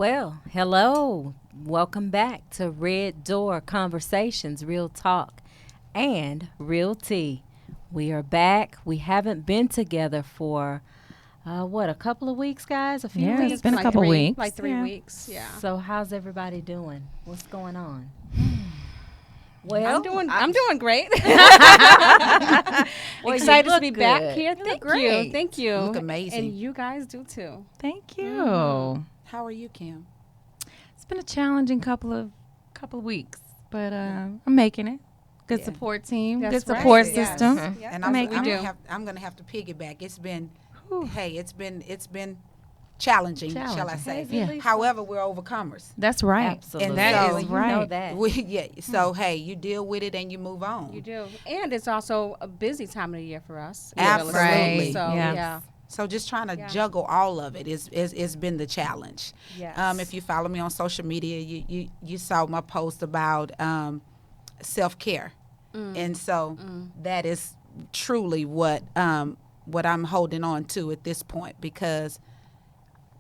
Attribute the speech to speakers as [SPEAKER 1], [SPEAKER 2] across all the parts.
[SPEAKER 1] Well, hello. Welcome back to Red Door Conversations, Real Talk, and Real Tea. We are back. We haven't been together for, a couple of weeks, guys? A few
[SPEAKER 2] Yeah,
[SPEAKER 1] weeks?
[SPEAKER 2] it's been a couple weeks.
[SPEAKER 3] Like 3 weeks, yeah.
[SPEAKER 1] So how's everybody doing? What's going on? Well,
[SPEAKER 3] I'm doing great.
[SPEAKER 1] Well,
[SPEAKER 3] Excited
[SPEAKER 1] you
[SPEAKER 3] to
[SPEAKER 1] look
[SPEAKER 3] be back
[SPEAKER 1] good.
[SPEAKER 3] here.
[SPEAKER 1] You look
[SPEAKER 3] Thank
[SPEAKER 1] great.
[SPEAKER 3] you. Thank you.
[SPEAKER 4] Look amazing.
[SPEAKER 3] And you guys do too.
[SPEAKER 2] Thank you.
[SPEAKER 4] How are you, Kim?
[SPEAKER 2] It's been a challenging couple of weeks, but I'm making it. Good
[SPEAKER 4] Yeah.
[SPEAKER 2] support team,
[SPEAKER 3] That's
[SPEAKER 2] good support
[SPEAKER 3] right. Yes.
[SPEAKER 2] system.
[SPEAKER 3] Yeah.
[SPEAKER 4] And
[SPEAKER 2] Make we do.
[SPEAKER 4] I'm gonna have to piggyback. It's been, it's been challenging, shall I
[SPEAKER 2] Challenging.
[SPEAKER 4] say?
[SPEAKER 2] Yeah.
[SPEAKER 4] However, we're overcomers.
[SPEAKER 2] That's right.
[SPEAKER 1] Absolutely.
[SPEAKER 4] And
[SPEAKER 2] That
[SPEAKER 4] so-
[SPEAKER 2] is
[SPEAKER 1] You know
[SPEAKER 2] right.
[SPEAKER 1] that.
[SPEAKER 4] So hey, you deal with it and you move on.
[SPEAKER 3] You do. And it's also a busy time of the year for us. in
[SPEAKER 4] Absolutely.
[SPEAKER 3] real estate.
[SPEAKER 2] Right.
[SPEAKER 3] So,
[SPEAKER 2] Yeah.
[SPEAKER 3] yeah.
[SPEAKER 4] So just trying to
[SPEAKER 3] Yeah.
[SPEAKER 4] juggle all of it is been the challenge.
[SPEAKER 3] Yes.
[SPEAKER 4] If you follow me on social media, you saw my post about self-care, and so that is truly what I'm holding on to at this point, because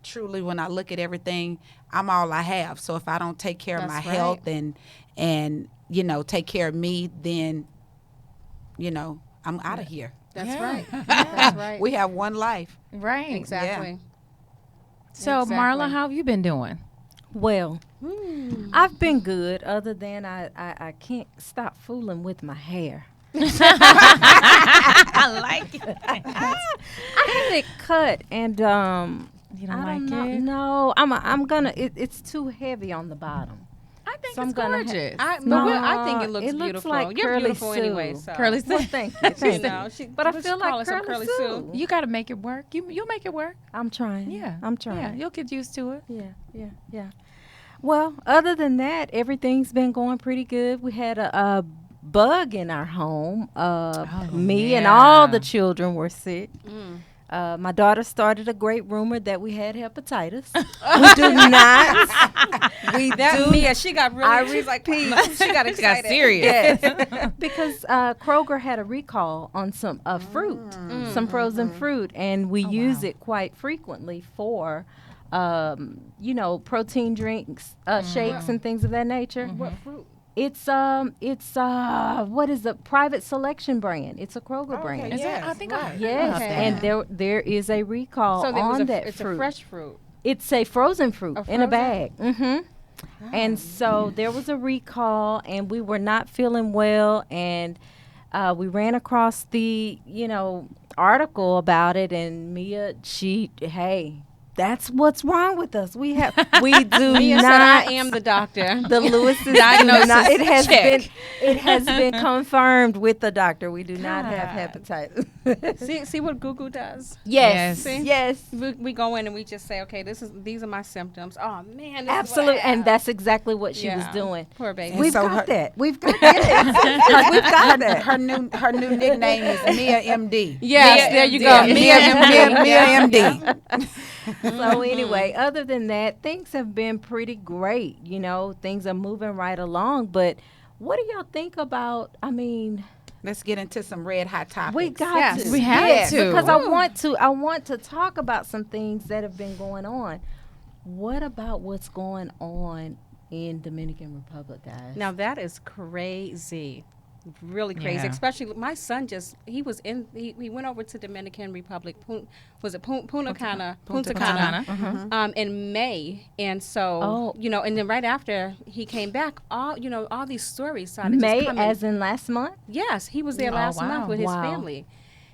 [SPEAKER 4] truly when I look at everything, I'm all I have. So if I don't take care of my
[SPEAKER 3] That's
[SPEAKER 4] health and take care of me, then I'm out of here.
[SPEAKER 3] That's
[SPEAKER 2] Yeah.
[SPEAKER 3] right. That's right.
[SPEAKER 4] We have one life.
[SPEAKER 2] Right.
[SPEAKER 3] Exactly.
[SPEAKER 2] So,
[SPEAKER 3] Exactly.
[SPEAKER 2] Marla, how have you been doing?
[SPEAKER 1] Well, I've been good, other than I can't stop fooling with my hair.
[SPEAKER 2] I like it.
[SPEAKER 1] I had it cut, and
[SPEAKER 2] You don't
[SPEAKER 1] I don't
[SPEAKER 2] like
[SPEAKER 1] know.
[SPEAKER 2] it?
[SPEAKER 1] No, I'm gonna. It's too heavy on the bottom.
[SPEAKER 2] I think
[SPEAKER 1] So I'm
[SPEAKER 2] it's
[SPEAKER 1] gonna
[SPEAKER 2] gorgeous.
[SPEAKER 3] I think it looks beautiful.
[SPEAKER 1] like
[SPEAKER 3] You're
[SPEAKER 1] Curly
[SPEAKER 3] beautiful
[SPEAKER 1] Sue.
[SPEAKER 3] anyway. So.
[SPEAKER 2] Curly Sue.
[SPEAKER 1] Well, thank you.
[SPEAKER 3] You
[SPEAKER 1] Thank you.
[SPEAKER 3] know,
[SPEAKER 1] But I
[SPEAKER 3] what
[SPEAKER 1] feel
[SPEAKER 3] you call
[SPEAKER 1] like
[SPEAKER 3] it, some
[SPEAKER 1] Curly Sue.
[SPEAKER 2] You got to make it work. You'll make it work.
[SPEAKER 1] I'm trying.
[SPEAKER 2] Yeah.
[SPEAKER 1] I'm trying.
[SPEAKER 2] Yeah, you'll get used to it.
[SPEAKER 1] Yeah. Well, other than that, everything's been going pretty good. We had a bug in our home. Me and all the children were sick. My daughter started a great rumor that we had hepatitis. We do not. We do.
[SPEAKER 3] Mia, she got really. She's like, she got
[SPEAKER 2] She got
[SPEAKER 3] excited.
[SPEAKER 2] serious.
[SPEAKER 1] Yes, because Kroger had a recall on some fruit, some frozen fruit, and we use it quite frequently for, protein drinks, shakes, and things of that nature.
[SPEAKER 3] What fruit?
[SPEAKER 1] It's what is the Private Selection brand? It's a Kroger brand.
[SPEAKER 2] Is
[SPEAKER 4] Yes,
[SPEAKER 2] it? I think
[SPEAKER 4] right.
[SPEAKER 2] I heard
[SPEAKER 1] Yes,
[SPEAKER 2] about that.
[SPEAKER 1] and there is a recall
[SPEAKER 3] So there was
[SPEAKER 1] on that
[SPEAKER 3] it's
[SPEAKER 1] fruit.
[SPEAKER 3] a fresh fruit.
[SPEAKER 1] It's a frozen fruit in a
[SPEAKER 3] frozen?
[SPEAKER 1] bag. And so there was a recall, and we were not feeling well, and we ran across the article about it, and Mia, that's what's wrong with us. We do
[SPEAKER 3] Mia
[SPEAKER 1] not.
[SPEAKER 3] said, I am the doctor.
[SPEAKER 1] The Lewis's
[SPEAKER 2] Diagnosis
[SPEAKER 1] not.
[SPEAKER 2] check.
[SPEAKER 1] It has been confirmed with the doctor. We do not have hepatitis.
[SPEAKER 3] See what Google does?
[SPEAKER 1] Yes.
[SPEAKER 3] See?
[SPEAKER 1] Yes.
[SPEAKER 3] We go in and we just say, okay, these are my symptoms. Oh man,
[SPEAKER 1] Absolutely, and that's exactly what she was
[SPEAKER 3] Yeah.
[SPEAKER 1] doing.
[SPEAKER 3] Poor baby.
[SPEAKER 1] We've
[SPEAKER 4] so
[SPEAKER 1] got
[SPEAKER 4] her-
[SPEAKER 1] that. We've got that. We've got that.
[SPEAKER 4] Her new nickname is Mia MD.
[SPEAKER 3] Yes, there you go.
[SPEAKER 4] Mia MD.
[SPEAKER 1] So anyway, other than that, things have been pretty great. Things are moving right along. But what do y'all think about? I mean,
[SPEAKER 4] Let's get into some red hot topics.
[SPEAKER 1] we got
[SPEAKER 3] Yes.
[SPEAKER 1] to.
[SPEAKER 2] We have
[SPEAKER 1] Yes,
[SPEAKER 2] to.
[SPEAKER 1] because I want to talk about some things that have been going on. What about what's going on in Dominican Republic, guys?
[SPEAKER 3] Now that is crazy. Really crazy.
[SPEAKER 2] Yeah.
[SPEAKER 3] Especially my son he went over to Dominican Republic. Punta Cana in May. And so, and then right after he came back, all these stories started
[SPEAKER 1] May,
[SPEAKER 3] just coming.
[SPEAKER 1] as in last month?
[SPEAKER 3] Yes, he was there
[SPEAKER 2] Oh,
[SPEAKER 3] last
[SPEAKER 2] wow.
[SPEAKER 3] month with his
[SPEAKER 1] Wow.
[SPEAKER 3] family.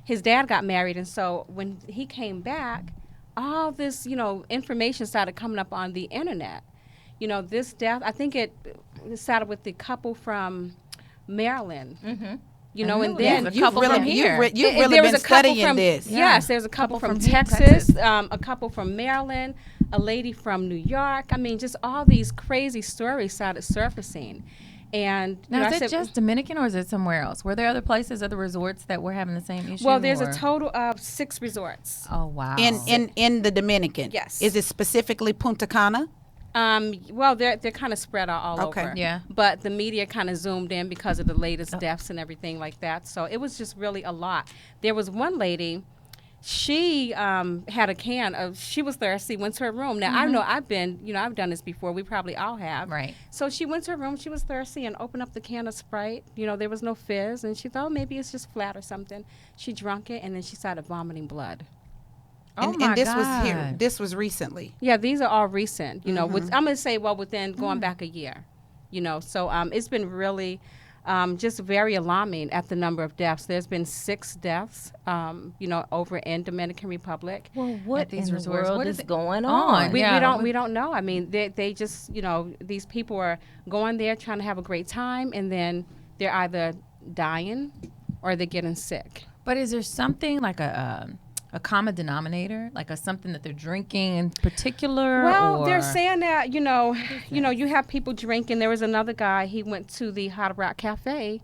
[SPEAKER 3] His dad got married, and so when he came back, all this, information started coming up on the internet. This death, I think it started with the couple from Maryland. And then
[SPEAKER 2] a couple from here.
[SPEAKER 4] You've
[SPEAKER 3] there
[SPEAKER 4] really
[SPEAKER 3] was
[SPEAKER 4] been
[SPEAKER 3] a couple
[SPEAKER 4] studying
[SPEAKER 3] from,
[SPEAKER 4] this.
[SPEAKER 3] Yes, there's a couple from
[SPEAKER 2] here,
[SPEAKER 3] Texas, a couple from Maryland, a lady from New York. I mean, just all these crazy stories started surfacing. And
[SPEAKER 2] Now,
[SPEAKER 3] I
[SPEAKER 2] is it
[SPEAKER 3] said,
[SPEAKER 2] just Dominican or is it somewhere else? Were there other places, other resorts that were having the same issue?
[SPEAKER 3] well, there's a
[SPEAKER 2] or-
[SPEAKER 3] total of 6 resorts.
[SPEAKER 2] Oh, wow.
[SPEAKER 4] In the Dominican.
[SPEAKER 3] Yes.
[SPEAKER 4] Is it specifically Punta Cana?
[SPEAKER 3] Well, they're kind of spread out all
[SPEAKER 4] Okay.
[SPEAKER 3] over.
[SPEAKER 2] Yeah.
[SPEAKER 3] But the media kind of zoomed in because of the latest deaths and everything like that. So it was just really a lot. There was one lady, she had a can of, she was thirsty, went to her room. Now, I know I've done this before. We probably all have.
[SPEAKER 2] Right.
[SPEAKER 3] So she went to her room, she was thirsty, and opened up the can of Sprite. There was no fizz, and she thought, maybe it's just flat or something. She drank it, and then she started vomiting blood.
[SPEAKER 2] Oh,
[SPEAKER 4] and
[SPEAKER 2] my
[SPEAKER 4] this
[SPEAKER 2] God.
[SPEAKER 4] was here. This was recently.
[SPEAKER 3] Yeah, these are all recent, I'm going to say, within going back a year, So it's been really just very alarming at the number of deaths. There's been 6 deaths, over in Dominican Republic.
[SPEAKER 1] Well, what
[SPEAKER 2] At these
[SPEAKER 1] in the
[SPEAKER 2] resorts.
[SPEAKER 1] world
[SPEAKER 2] What
[SPEAKER 1] is
[SPEAKER 2] is
[SPEAKER 1] going
[SPEAKER 2] on?
[SPEAKER 1] on?
[SPEAKER 3] We don't know. I mean, they just, these people are going there trying to have a great time, and then they're either dying or they're getting sick.
[SPEAKER 2] But is there something like a common denominator, like something that they're drinking in particular?
[SPEAKER 3] Well,
[SPEAKER 2] or?
[SPEAKER 3] they're saying that, you have people drinking. There was another guy, he went to the Hard Rock Cafe.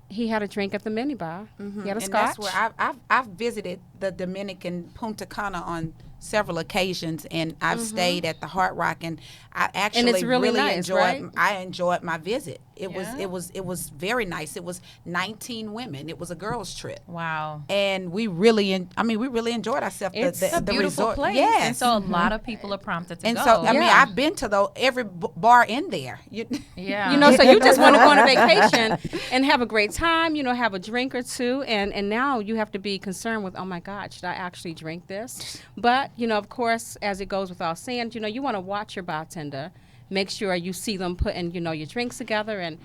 [SPEAKER 3] He had a drink at the minibar. He had a
[SPEAKER 4] And
[SPEAKER 3] scotch.
[SPEAKER 4] that's where I've visited the Dominican Punta Cana on several occasions, and I've stayed at the Hard Rock, and I actually
[SPEAKER 3] it's really nice,
[SPEAKER 4] enjoyed.
[SPEAKER 3] right?
[SPEAKER 4] I enjoyed my visit. It was very nice. It was 19 women. It was a girls' trip.
[SPEAKER 2] Wow.
[SPEAKER 4] And we really enjoyed ourselves.
[SPEAKER 3] It's
[SPEAKER 2] It's a
[SPEAKER 4] the
[SPEAKER 2] beautiful
[SPEAKER 4] resort.
[SPEAKER 2] place.
[SPEAKER 4] Yes.
[SPEAKER 2] And so a lot of people are prompted to
[SPEAKER 4] And
[SPEAKER 2] go.
[SPEAKER 4] so I mean,
[SPEAKER 3] Yeah.
[SPEAKER 4] I've been to every bar in there.
[SPEAKER 2] yeah.
[SPEAKER 3] So you just want to go on a vacation and have a great time, have a drink or two, and now you have to be concerned with, oh my God, should I actually drink this? But, of course, as it goes without saying, you want to watch your bartender, make sure you see them putting, your drinks together, and,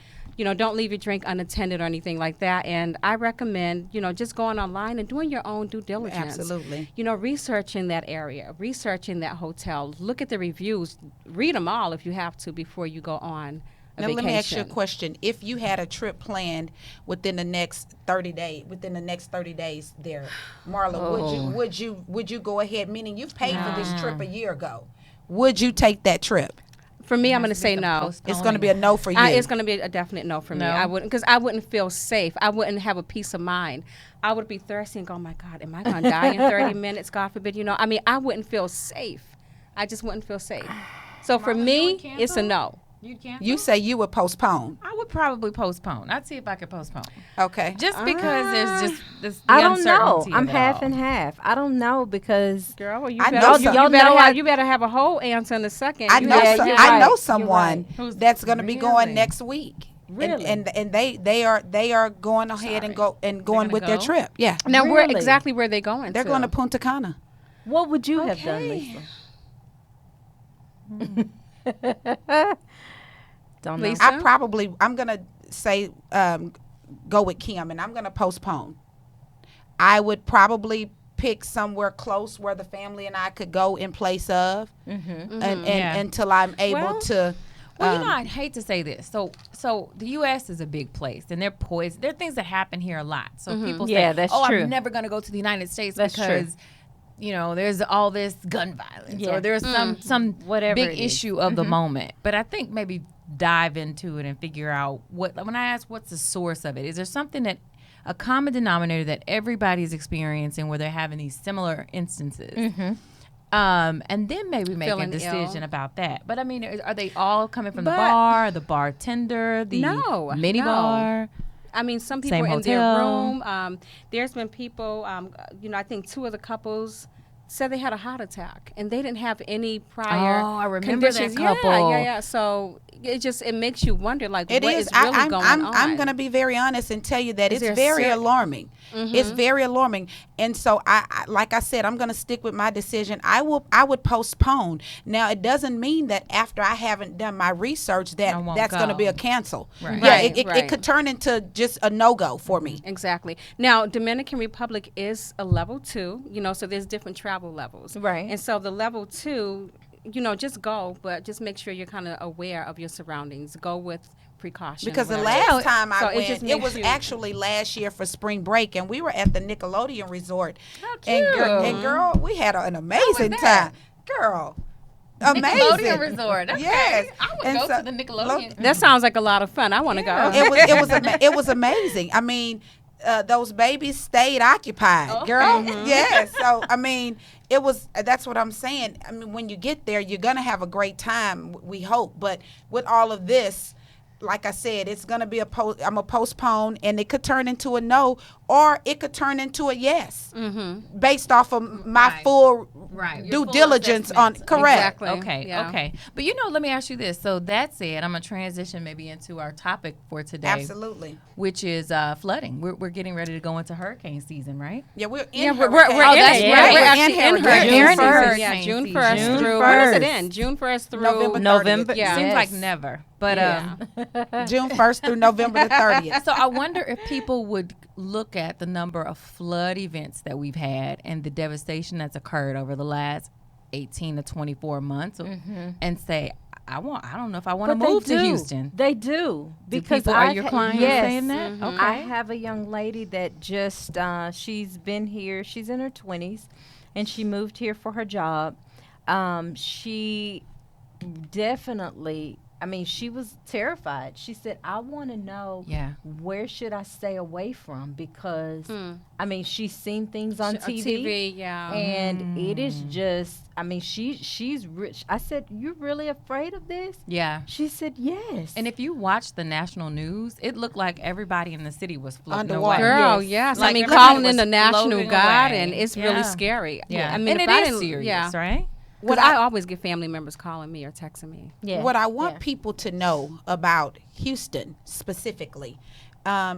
[SPEAKER 3] don't leave your drink unattended or anything like that. And I recommend, just going online and doing your own due diligence.
[SPEAKER 4] Absolutely.
[SPEAKER 3] Researching that area, researching that hotel, look at the reviews, read them all if you have to before you go on a
[SPEAKER 4] Now
[SPEAKER 3] vacation.
[SPEAKER 4] let me ask you a question. If you had a trip planned within the next 30 days there, Marla, would you go ahead, meaning you've paid for this trip a year ago? Would you take that trip?
[SPEAKER 3] For me, I'm going to say no.
[SPEAKER 4] It's going to be a no for you.
[SPEAKER 3] It's going to be a definite no for me.
[SPEAKER 2] No?
[SPEAKER 3] I wouldn't, because I wouldn't feel safe. I wouldn't have a peace of mind. I would be thirsty and go, oh my God, am I going to die in 30 minutes? God forbid. I wouldn't feel safe. I just wouldn't feel safe. So for me, it's a no.
[SPEAKER 2] You'd cancel?
[SPEAKER 4] You say you would postpone.
[SPEAKER 2] I would probably postpone. I'd see if I could postpone.
[SPEAKER 4] Okay.
[SPEAKER 2] Just because there's just this.
[SPEAKER 1] I don't know.
[SPEAKER 2] uncertainty
[SPEAKER 1] I'm
[SPEAKER 2] of it
[SPEAKER 1] half
[SPEAKER 2] all.
[SPEAKER 1] and half. I don't know because
[SPEAKER 3] Girl, well, you
[SPEAKER 4] I
[SPEAKER 3] better,
[SPEAKER 4] know
[SPEAKER 3] you,
[SPEAKER 4] some-
[SPEAKER 3] you
[SPEAKER 1] Y'all
[SPEAKER 3] better
[SPEAKER 1] know
[SPEAKER 3] have,
[SPEAKER 1] I-
[SPEAKER 3] you better have a whole answer in a second.
[SPEAKER 4] I
[SPEAKER 3] You
[SPEAKER 4] know
[SPEAKER 3] have-
[SPEAKER 1] Yeah,
[SPEAKER 3] you
[SPEAKER 1] you're
[SPEAKER 3] have-
[SPEAKER 4] I know
[SPEAKER 1] right.
[SPEAKER 4] someone
[SPEAKER 2] Who's-
[SPEAKER 4] that's going to be going
[SPEAKER 2] Really?
[SPEAKER 4] next week.
[SPEAKER 1] Really?
[SPEAKER 4] And they are going ahead and going
[SPEAKER 2] gonna
[SPEAKER 4] with their
[SPEAKER 2] go?
[SPEAKER 4] trip. Yeah.
[SPEAKER 3] Now, where
[SPEAKER 1] Really?
[SPEAKER 3] exactly where they going
[SPEAKER 4] They're
[SPEAKER 3] to?
[SPEAKER 4] going to Punta Cana.
[SPEAKER 1] what would you have done, Lisa? Don't know.
[SPEAKER 3] Lisa?
[SPEAKER 4] I'm going to say go with Kim, and I'm going to postpone. I would probably pick somewhere close where the family and I could go in place of, and
[SPEAKER 2] Yeah.
[SPEAKER 4] until I'm able
[SPEAKER 3] Well,
[SPEAKER 4] to.
[SPEAKER 2] Well, I'd hate to say this. So the U.S. is a big place, and they're poised. There are things that happen here a lot. So people say,
[SPEAKER 1] Yeah, that's
[SPEAKER 2] "Oh,
[SPEAKER 1] true.
[SPEAKER 2] I'm never going to go to the United States
[SPEAKER 1] That's true.
[SPEAKER 2] because, there's all this gun violence,
[SPEAKER 1] Yeah.
[SPEAKER 2] or there's some
[SPEAKER 1] Whatever
[SPEAKER 2] big
[SPEAKER 1] it is.
[SPEAKER 2] issue of the moment." But I think maybe dive into it and figure out when I ask what's the source of it, is there something that a common denominator that everybody's experiencing where they're having these similar instances? And then maybe make
[SPEAKER 3] Feeling
[SPEAKER 2] a decision
[SPEAKER 3] ill.
[SPEAKER 2] about that. But I mean, are they all coming from the bar, the bartender, the
[SPEAKER 3] No,
[SPEAKER 2] mini
[SPEAKER 3] no.
[SPEAKER 2] bar?
[SPEAKER 3] I mean, some people
[SPEAKER 2] Same
[SPEAKER 3] are in their
[SPEAKER 2] hotel.
[SPEAKER 3] room. There's been people, I think 2 of the couples said they had a heart attack, and they didn't have any prior
[SPEAKER 2] Oh, I remember that
[SPEAKER 3] conditions.
[SPEAKER 2] couple.
[SPEAKER 3] Yeah. So it makes you wonder, like,
[SPEAKER 4] It
[SPEAKER 3] what
[SPEAKER 4] is.
[SPEAKER 3] is really going on?
[SPEAKER 4] I'm going to be very honest and tell you that
[SPEAKER 3] Is there
[SPEAKER 4] it's
[SPEAKER 3] a
[SPEAKER 4] very
[SPEAKER 3] cer-
[SPEAKER 4] alarming. It's very alarming, and so I like I said, I'm going to stick with my decision. I would postpone. Now, it doesn't mean that after I haven't done my research
[SPEAKER 2] I
[SPEAKER 4] that
[SPEAKER 2] won't
[SPEAKER 4] that's going to
[SPEAKER 2] go.
[SPEAKER 4] be a cancel.
[SPEAKER 2] Right.
[SPEAKER 4] Yeah,
[SPEAKER 3] Right,
[SPEAKER 4] it
[SPEAKER 3] right.
[SPEAKER 4] could turn into just a no go for me.
[SPEAKER 3] Exactly. Now, Dominican Republic is a level 2, so there's different travel levels.
[SPEAKER 1] Right.
[SPEAKER 3] And so the level 2, just go, but just make sure you're kind of aware of your surroundings. Go with precaution.
[SPEAKER 4] Because the
[SPEAKER 3] whatever.
[SPEAKER 4] last time I
[SPEAKER 3] So it just
[SPEAKER 4] went, it
[SPEAKER 3] makes
[SPEAKER 4] was
[SPEAKER 3] you-
[SPEAKER 4] actually last year for spring break, and we were at the Nickelodeon Resort.
[SPEAKER 2] How
[SPEAKER 4] And girl, we had an amazing
[SPEAKER 2] that?
[SPEAKER 4] time. Girl, amazing.
[SPEAKER 2] Nickelodeon Resort. Okay.
[SPEAKER 4] Yes.
[SPEAKER 2] I would
[SPEAKER 4] And
[SPEAKER 2] go
[SPEAKER 4] so-
[SPEAKER 2] to the Nickelodeon.
[SPEAKER 3] That sounds like a lot of fun. I want to go.
[SPEAKER 4] It was amazing. I mean, those babies stayed occupied, girl. Yeah. So I mean, it was. That's what I'm saying. I mean, when you get there, you're gonna have a great time. We hope. But with all of this, like I said, it's gonna be I'm a postpone, and it could turn into a no, or it could turn into a yes,
[SPEAKER 3] Mm-hmm.
[SPEAKER 4] based off of my
[SPEAKER 2] Right.
[SPEAKER 4] full
[SPEAKER 2] Right. Your
[SPEAKER 4] due
[SPEAKER 2] full
[SPEAKER 4] diligence on.
[SPEAKER 2] assessment.
[SPEAKER 4] Correct.
[SPEAKER 3] Exactly.
[SPEAKER 2] Okay,
[SPEAKER 3] Yeah.
[SPEAKER 2] okay. But let me ask you this. So that said, I'm going to transition maybe into our topic for today,
[SPEAKER 4] Absolutely.
[SPEAKER 2] which is flooding. We're getting ready to go into hurricane season, right?
[SPEAKER 4] Yeah, we're in.
[SPEAKER 3] Yeah, we're
[SPEAKER 4] hurricane.
[SPEAKER 3] in
[SPEAKER 1] that's
[SPEAKER 3] it.
[SPEAKER 1] right.
[SPEAKER 3] We're
[SPEAKER 1] We're
[SPEAKER 3] actually in
[SPEAKER 1] June
[SPEAKER 3] hurricane
[SPEAKER 1] first.
[SPEAKER 3] season. Yeah, June
[SPEAKER 2] June
[SPEAKER 3] 1st
[SPEAKER 1] June
[SPEAKER 3] through, when is it
[SPEAKER 1] 1st.
[SPEAKER 3] end? June 1st through
[SPEAKER 4] November 30th.
[SPEAKER 1] November.
[SPEAKER 3] Yeah.
[SPEAKER 2] Seems like
[SPEAKER 1] Yes.
[SPEAKER 2] never. But
[SPEAKER 3] Yeah.
[SPEAKER 4] June 1st through November the 30th.
[SPEAKER 2] so I wonder if people would look at the number of flood events that we've had and the devastation that's occurred over the last 18 to 24 months and say, I don't know if I want to
[SPEAKER 1] But they
[SPEAKER 2] move to
[SPEAKER 1] do.
[SPEAKER 2] Houston.
[SPEAKER 1] They do because
[SPEAKER 2] people, are
[SPEAKER 1] I've
[SPEAKER 2] your
[SPEAKER 1] ha-
[SPEAKER 2] clients
[SPEAKER 1] yes.
[SPEAKER 2] saying that?
[SPEAKER 3] Mhm.
[SPEAKER 2] Okay.
[SPEAKER 1] I have a young lady that just she's been here. She's in her 20s, and she moved here for her job. She definitely. I mean, she was terrified. She said, "I want to know
[SPEAKER 2] Yeah.
[SPEAKER 1] where should I stay away from because
[SPEAKER 3] Mm.
[SPEAKER 1] I mean, she's seen things on TV,
[SPEAKER 3] TV, yeah.
[SPEAKER 1] and it is just. I mean, she's rich." I said, "You're really afraid of this?"
[SPEAKER 2] Yeah.
[SPEAKER 1] She said, "Yes."
[SPEAKER 2] And if you watch the national news, it looked like everybody in the city was floating
[SPEAKER 4] Underwater.
[SPEAKER 2] away.
[SPEAKER 3] Girl,
[SPEAKER 1] Yes.
[SPEAKER 3] yes.
[SPEAKER 2] Like
[SPEAKER 3] I mean,
[SPEAKER 2] everybody
[SPEAKER 3] calling in
[SPEAKER 2] was
[SPEAKER 3] the National
[SPEAKER 2] floating
[SPEAKER 3] Guard,
[SPEAKER 2] away.
[SPEAKER 3] and it's
[SPEAKER 2] Yeah.
[SPEAKER 3] really scary.
[SPEAKER 2] Yeah.
[SPEAKER 3] I mean,
[SPEAKER 2] and
[SPEAKER 3] if
[SPEAKER 2] it
[SPEAKER 3] I
[SPEAKER 2] is
[SPEAKER 3] didn't-
[SPEAKER 2] serious,
[SPEAKER 3] yeah.
[SPEAKER 2] right?
[SPEAKER 3] Because I always get family members calling me or texting me.
[SPEAKER 1] yeah.
[SPEAKER 4] What I want
[SPEAKER 1] Yeah.
[SPEAKER 4] people to know about Houston specifically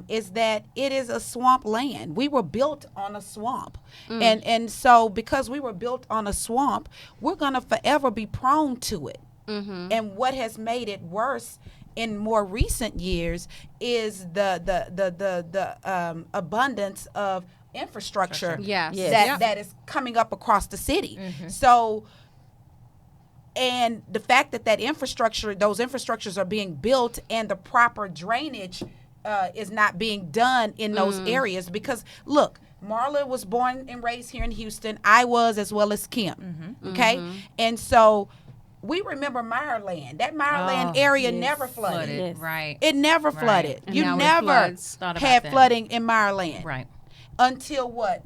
[SPEAKER 4] is that it is a swamp land. We were built on a swamp. And so because we were built on a swamp, we're going to forever be prone to it. And what has made it worse in more recent years is the abundance of infrastructure
[SPEAKER 3] Yes.
[SPEAKER 1] Yes.
[SPEAKER 3] Yep.
[SPEAKER 4] that is coming up across the city. So, and the fact that those infrastructures are being built and the proper drainage is not being done in those areas, because look, Marla was born and raised here in Houston. I was, as well as Kim. Okay, and so we remember Meyerland. That Meyerland area
[SPEAKER 1] yes.
[SPEAKER 4] never flooded.
[SPEAKER 1] Yes.
[SPEAKER 2] Right.
[SPEAKER 4] It never
[SPEAKER 2] Right.
[SPEAKER 4] flooded.
[SPEAKER 3] And
[SPEAKER 4] You
[SPEAKER 3] now it
[SPEAKER 4] never
[SPEAKER 3] floods.
[SPEAKER 2] Thought about
[SPEAKER 4] had
[SPEAKER 2] that.
[SPEAKER 4] flooding in Meyerland
[SPEAKER 2] Right.
[SPEAKER 4] until what?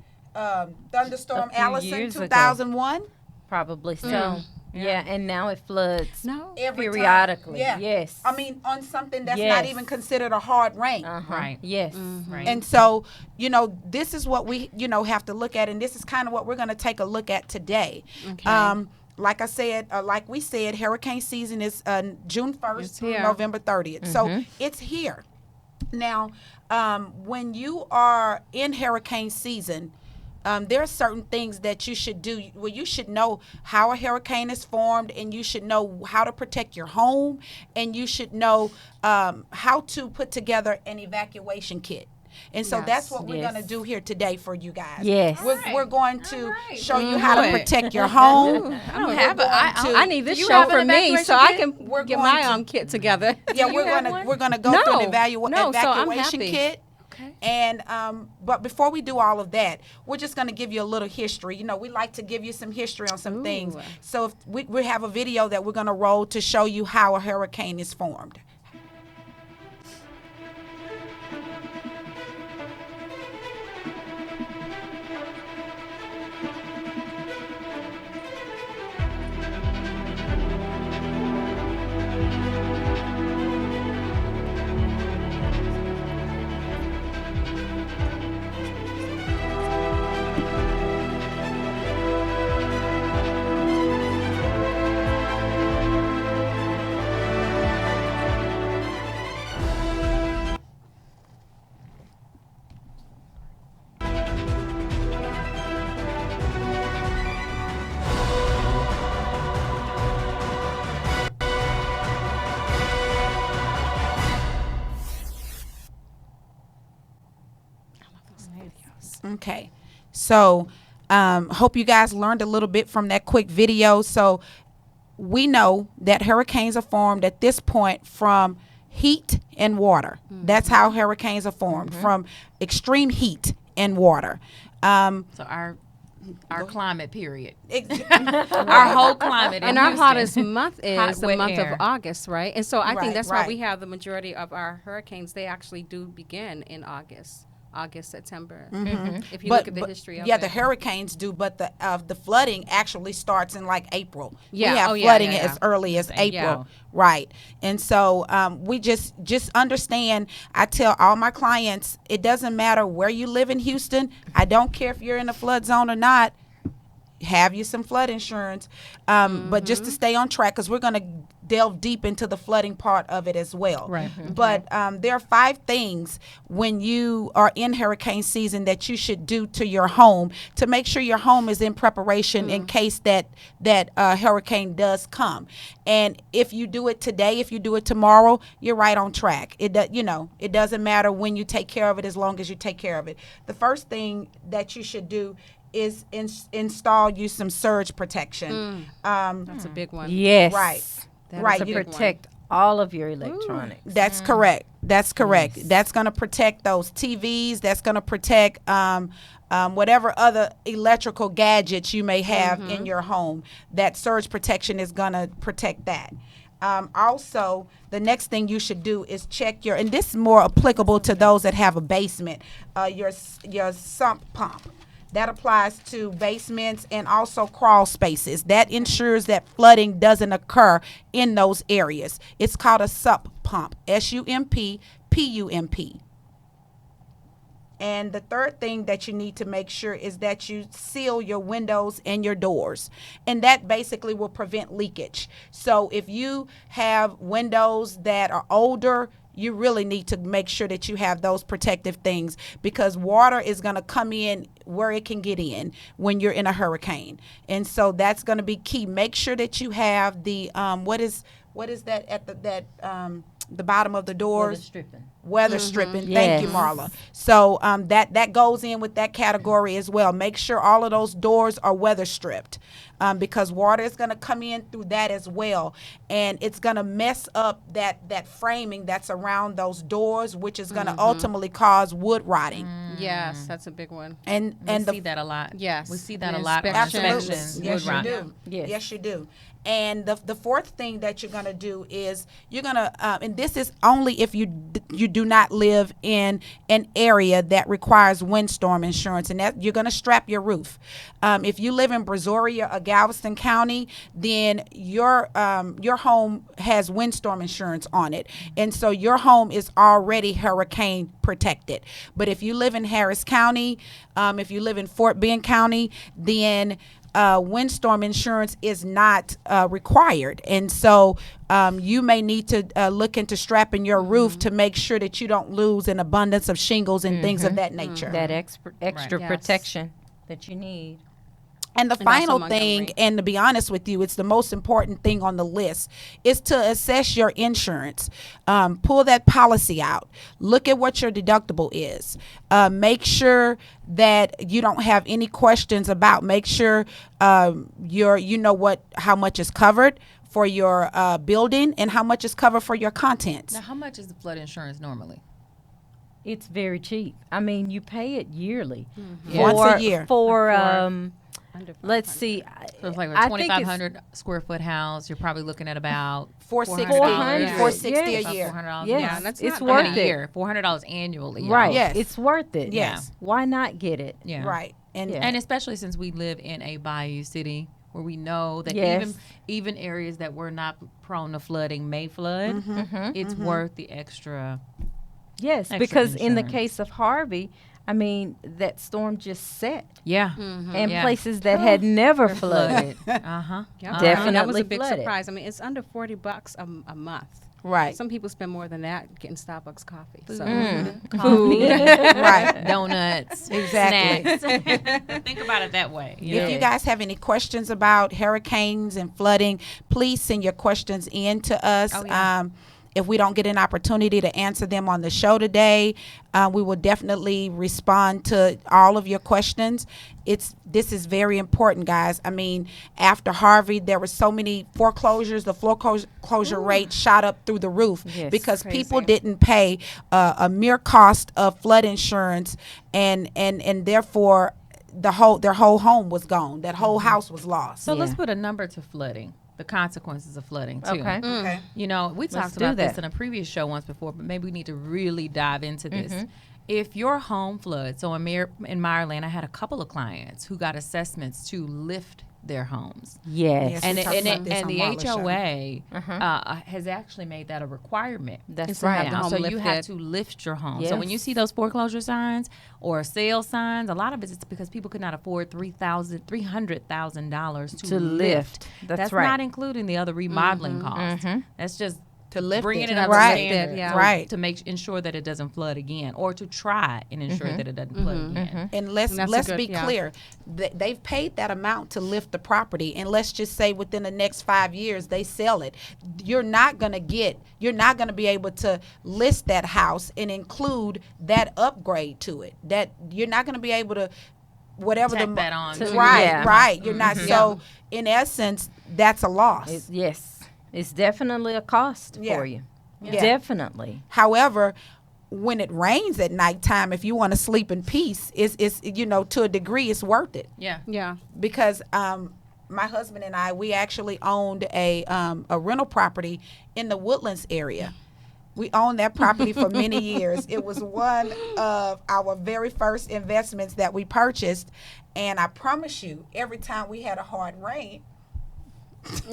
[SPEAKER 4] Thunderstorm
[SPEAKER 1] A few
[SPEAKER 4] Allison,
[SPEAKER 1] years ago.
[SPEAKER 4] 2001.
[SPEAKER 1] Probably so. Yeah, and now it floods
[SPEAKER 3] No.
[SPEAKER 4] Every time.
[SPEAKER 1] periodically.
[SPEAKER 4] Yeah.
[SPEAKER 1] Yes.
[SPEAKER 4] I mean, on something that's not
[SPEAKER 1] Yes.
[SPEAKER 4] even considered a hard rain.
[SPEAKER 2] Right.
[SPEAKER 1] Yes.
[SPEAKER 2] Right.
[SPEAKER 4] And so, this is what we, have to look at, and this is kind of what we're going to take a look at today.
[SPEAKER 3] Okay.
[SPEAKER 4] Like I said, like we said, hurricane season is June 1st
[SPEAKER 3] It's
[SPEAKER 4] through
[SPEAKER 3] here.
[SPEAKER 4] November 30th. So it's here. Now, when you are in hurricane season, there are certain things that you should do. Well, you should know how a hurricane is formed, and you should know how to protect your home, and you should know how to put together an evacuation kit. And so that's what we're
[SPEAKER 1] Yes.
[SPEAKER 4] going to do here today for you guys.
[SPEAKER 1] Yes.
[SPEAKER 4] We're going to
[SPEAKER 2] right.
[SPEAKER 4] show you how to
[SPEAKER 3] Do it.
[SPEAKER 4] protect your home.
[SPEAKER 3] I don't
[SPEAKER 4] We're
[SPEAKER 3] have
[SPEAKER 4] going to-
[SPEAKER 3] I need this
[SPEAKER 2] you
[SPEAKER 3] show
[SPEAKER 2] have an
[SPEAKER 3] for me
[SPEAKER 2] evacuation
[SPEAKER 3] so I
[SPEAKER 2] kit?
[SPEAKER 3] can
[SPEAKER 4] We're
[SPEAKER 3] get
[SPEAKER 4] going
[SPEAKER 3] my
[SPEAKER 4] to-
[SPEAKER 3] kit together.
[SPEAKER 4] Yeah,
[SPEAKER 2] you have one?
[SPEAKER 4] we're gonna go
[SPEAKER 3] No.
[SPEAKER 4] through an
[SPEAKER 3] No, so I'm
[SPEAKER 4] evacuation
[SPEAKER 3] happy.
[SPEAKER 4] kit.
[SPEAKER 2] Okay.
[SPEAKER 4] And but before we do all of that, we're just going to give you a little history. We like to give you some history on some things. So if we have a video that we're going to roll to show you how a hurricane is formed. Okay, so hope you guys learned a little bit from that quick video. So we know that hurricanes are formed at this point from heat and water. That's how hurricanes are formed, from extreme heat and water.
[SPEAKER 2] So our climate period.
[SPEAKER 4] Our
[SPEAKER 2] Our whole climate.
[SPEAKER 3] And
[SPEAKER 2] in
[SPEAKER 3] our
[SPEAKER 2] Houston.
[SPEAKER 3] hottest month
[SPEAKER 2] Hot,
[SPEAKER 3] is the
[SPEAKER 2] wet
[SPEAKER 3] month
[SPEAKER 2] air.
[SPEAKER 3] of August, right? And so I
[SPEAKER 4] Right,
[SPEAKER 3] think that's why
[SPEAKER 4] right.
[SPEAKER 3] we have the majority of our hurricanes. They actually do begin in August. August, September. If you
[SPEAKER 4] But-
[SPEAKER 3] look at the
[SPEAKER 4] but-
[SPEAKER 3] history of
[SPEAKER 4] yeah,
[SPEAKER 3] it.
[SPEAKER 4] the hurricanes do, but the flooding actually starts in like April.
[SPEAKER 3] Yeah.
[SPEAKER 4] We have
[SPEAKER 3] Oh, yeah,
[SPEAKER 4] flooding
[SPEAKER 3] yeah, yeah.
[SPEAKER 4] as early as April,
[SPEAKER 2] Yeah.
[SPEAKER 4] right? And so we just understand. I tell all my clients, it doesn't matter where you live in Houston. I don't care if you're in a flood zone or not. Have you some flood insurance, but just to stay on track, because we're going to delve deep into the flooding part of it as well.
[SPEAKER 2] Right.
[SPEAKER 4] But there are 5 things when you are in hurricane season that you should do to your home to make sure your home is in preparation in case that hurricane does come. And if you do it today, if you do it tomorrow, you're right on track. It doesn't matter when you take care of it, as long as you take care of it. The first thing that you should do is install you some surge protection.
[SPEAKER 3] That's a big one.
[SPEAKER 1] Yes.
[SPEAKER 4] Right.
[SPEAKER 3] That
[SPEAKER 4] Right.
[SPEAKER 3] is
[SPEAKER 1] To
[SPEAKER 3] a big one.
[SPEAKER 1] protect all of your electronics.
[SPEAKER 4] That's correct. That's correct. That's going to protect those TVs. That's going to protect whatever other electrical gadgets you may have in your home. That surge protection is going to protect that. Also, the next thing you should do is check and this is more applicable to those that have a basement, your sump pump. That applies to basements and also crawl spaces. That ensures that flooding doesn't occur in those areas. It's called a sump pump, SUMP, PUMP. And the third thing that you need to make sure is that you seal your windows and your doors. And that basically will prevent leakage. So if you have windows that are older, you really need to make sure that you have those protective things, because water is going to come in where it can get in when you're in a hurricane. And so that's going to be key. Make sure that you have the what is that at the bottom of the doors? Weather stripping. Thank you,
[SPEAKER 1] Yes.
[SPEAKER 4] Marla. So that goes in with that category as well. Make sure all of those doors are weather stripped, because water is going to come in through that as well, and it's going to mess up that framing that's around those doors, which is going to ultimately cause wood rotting.
[SPEAKER 3] Yes, that's a big one.
[SPEAKER 4] And
[SPEAKER 2] We
[SPEAKER 4] the
[SPEAKER 2] see that a lot.
[SPEAKER 3] Yes.
[SPEAKER 2] We see that
[SPEAKER 3] And
[SPEAKER 2] a lot on
[SPEAKER 3] inspections.
[SPEAKER 2] inspections.
[SPEAKER 4] Yes,
[SPEAKER 2] wood
[SPEAKER 4] you
[SPEAKER 2] rot.
[SPEAKER 4] do.
[SPEAKER 1] Yes.
[SPEAKER 4] Yes, you do. And the fourth thing that you're going to do is you're going to, and this is only if you do not live in an area that requires windstorm insurance, and that you're going to strap your roof. If you live in Brazoria or Galveston County, then your home has windstorm insurance on it, and so your home is already hurricane protected. But if you live in Harris County, if you live in Fort Bend County, then windstorm insurance is not required, and so you may need to look into strapping your roof to make sure that you don't lose an abundance of shingles and things of that nature.
[SPEAKER 1] That extra
[SPEAKER 3] Yes.
[SPEAKER 1] protection that you need.
[SPEAKER 4] And the
[SPEAKER 3] And also
[SPEAKER 4] final
[SPEAKER 3] Montgomery.
[SPEAKER 4] thing, and to be honest with you, it's the most important thing on the list, is to assess your insurance. Pull that policy out. Look at what your deductible is. Make sure that you don't have any questions about. Make sure you know how much is covered for your building and how much is covered for your contents.
[SPEAKER 2] Now, how much is the flood insurance normally?
[SPEAKER 1] It's very cheap. I mean, you pay it yearly.
[SPEAKER 4] Once a year.
[SPEAKER 1] For
[SPEAKER 3] Under
[SPEAKER 1] let's
[SPEAKER 3] 500.
[SPEAKER 1] see.
[SPEAKER 2] So it's like
[SPEAKER 1] I
[SPEAKER 2] a
[SPEAKER 1] think
[SPEAKER 2] 2,500 square foot house. You're probably looking at about
[SPEAKER 4] $460
[SPEAKER 1] $400,
[SPEAKER 4] $460
[SPEAKER 1] yes.
[SPEAKER 4] a year.
[SPEAKER 2] $400.
[SPEAKER 1] Yes,
[SPEAKER 3] Yeah, that's
[SPEAKER 1] it's
[SPEAKER 3] not
[SPEAKER 1] worth
[SPEAKER 3] bad.
[SPEAKER 1] it.
[SPEAKER 2] a year. $400 annually. y'all.
[SPEAKER 1] Right.
[SPEAKER 4] Yes.
[SPEAKER 1] It's worth it.
[SPEAKER 4] Yes.
[SPEAKER 1] Why not get it?
[SPEAKER 2] Yeah.
[SPEAKER 4] Right. And
[SPEAKER 1] Yeah.
[SPEAKER 2] And especially since we live in a bayou city where we know that
[SPEAKER 1] Yes.
[SPEAKER 2] even areas that were not prone to flooding may flood, it's worth the extra.
[SPEAKER 1] Yes,
[SPEAKER 2] Extra
[SPEAKER 1] because in the
[SPEAKER 2] insurance.
[SPEAKER 1] case of Harvey, I mean, that storm just set.
[SPEAKER 2] Yeah.
[SPEAKER 1] And
[SPEAKER 2] Yeah.
[SPEAKER 1] places that had never flooded.
[SPEAKER 2] Uh-huh.
[SPEAKER 3] Yeah,
[SPEAKER 1] Definitely
[SPEAKER 3] that was a big
[SPEAKER 1] flooded.
[SPEAKER 3] surprise. I mean, it's under $40 a month.
[SPEAKER 4] right.
[SPEAKER 3] Some people spend more than that getting Starbucks coffee. So
[SPEAKER 1] Food.
[SPEAKER 4] Right.
[SPEAKER 2] Donuts.
[SPEAKER 4] Exactly.
[SPEAKER 2] Snacks. Think about it that way. You know?
[SPEAKER 4] If you guys have any questions about hurricanes and flooding, please send your questions in to us.
[SPEAKER 2] Oh, yeah.
[SPEAKER 4] If we don't get an opportunity to answer them on the show today, we will definitely respond to all of your questions. This is very important, guys. I mean, after Harvey, there were so many foreclosures. The foreclosure rate shot up through the roof
[SPEAKER 1] Yes.
[SPEAKER 4] because
[SPEAKER 3] Crazy.
[SPEAKER 4] people didn't pay a mere cost of flood insurance, and therefore their whole home was gone. That whole house was lost.
[SPEAKER 2] So let's
[SPEAKER 1] Yeah.
[SPEAKER 2] put a number to flooding, the consequences of flooding, too.
[SPEAKER 1] Okay.
[SPEAKER 4] Okay.
[SPEAKER 2] You know, we talked
[SPEAKER 1] do
[SPEAKER 2] about this
[SPEAKER 1] that.
[SPEAKER 2] in a previous show once before, but maybe we need to really dive into this. if your home floods, so in Maryland, I had a couple of clients who got assessments to lift their homes.
[SPEAKER 1] Yes.
[SPEAKER 2] And
[SPEAKER 4] we talked about this on
[SPEAKER 2] the
[SPEAKER 4] Marla's show.
[SPEAKER 2] HOA has actually made that a requirement.
[SPEAKER 1] That's
[SPEAKER 3] to have
[SPEAKER 1] right.
[SPEAKER 3] the
[SPEAKER 2] Now.
[SPEAKER 3] home
[SPEAKER 2] So you have
[SPEAKER 3] lifted.
[SPEAKER 2] to lift your home. So when you
[SPEAKER 1] Yes.
[SPEAKER 2] see those foreclosure signs or sale signs, a lot of it is because people could not afford $300,000 to lift.
[SPEAKER 1] That's
[SPEAKER 2] not
[SPEAKER 1] right.
[SPEAKER 2] including the other remodeling costs. That's just
[SPEAKER 4] To lift
[SPEAKER 2] bringing
[SPEAKER 4] it.
[SPEAKER 2] it up
[SPEAKER 4] Right.
[SPEAKER 2] to standard,
[SPEAKER 3] Yeah.
[SPEAKER 2] so
[SPEAKER 4] Right.
[SPEAKER 2] to ensure that it doesn't flood again, or to try and ensure that it doesn't flood again.
[SPEAKER 4] And let's
[SPEAKER 3] And that's a
[SPEAKER 4] let's
[SPEAKER 3] good-
[SPEAKER 4] be
[SPEAKER 3] yeah.
[SPEAKER 4] clear. They've paid that amount to lift the property, and let's just say within the next 5 years they sell it. You're not gonna be able to list that house and include that upgrade to it. That you're not gonna be able to whatever
[SPEAKER 2] Tack
[SPEAKER 4] the
[SPEAKER 2] that on to
[SPEAKER 4] right,
[SPEAKER 1] Yeah.
[SPEAKER 4] right. You're not so in essence that's a loss.
[SPEAKER 1] Yes. It's definitely a cost
[SPEAKER 4] Yeah.
[SPEAKER 1] for you.
[SPEAKER 4] Yeah.
[SPEAKER 1] Definitely.
[SPEAKER 4] However, when it rains at nighttime, if you want to sleep in peace, it's to a degree it's worth it.
[SPEAKER 2] Yeah.
[SPEAKER 3] Yeah.
[SPEAKER 4] Because my husband and we actually owned a rental property in the Woodlands area. We owned that property for many years. It was one of our very first investments that we purchased, and I promise you, every time we had a hard rain,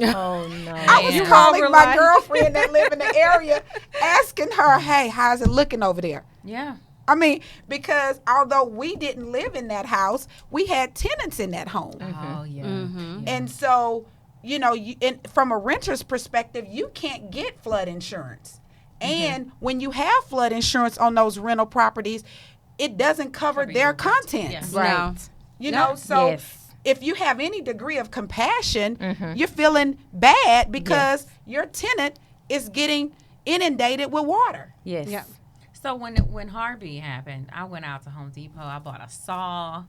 [SPEAKER 1] Oh no.
[SPEAKER 4] I was
[SPEAKER 2] Man.
[SPEAKER 4] calling my
[SPEAKER 3] Override.
[SPEAKER 4] girlfriend that lived in the area, asking her, "Hey, how's it looking over there?"
[SPEAKER 2] Yeah.
[SPEAKER 4] I mean, because although we didn't live in that house, we had tenants in that home.
[SPEAKER 2] Oh yeah.
[SPEAKER 4] And so, from a renter's perspective, you can't get flood insurance. And when you have flood insurance on those rental properties, it doesn't cover
[SPEAKER 2] Cover
[SPEAKER 4] their
[SPEAKER 2] your rent.
[SPEAKER 4] contents.
[SPEAKER 2] Yeah.
[SPEAKER 1] Right.
[SPEAKER 4] So
[SPEAKER 1] Yes.
[SPEAKER 4] if you have any degree of compassion, you're feeling bad because your tenant is getting inundated with water.
[SPEAKER 1] Yes.
[SPEAKER 3] Yeah.
[SPEAKER 2] So when Harvey happened, I went out to Home Depot. I bought a saw.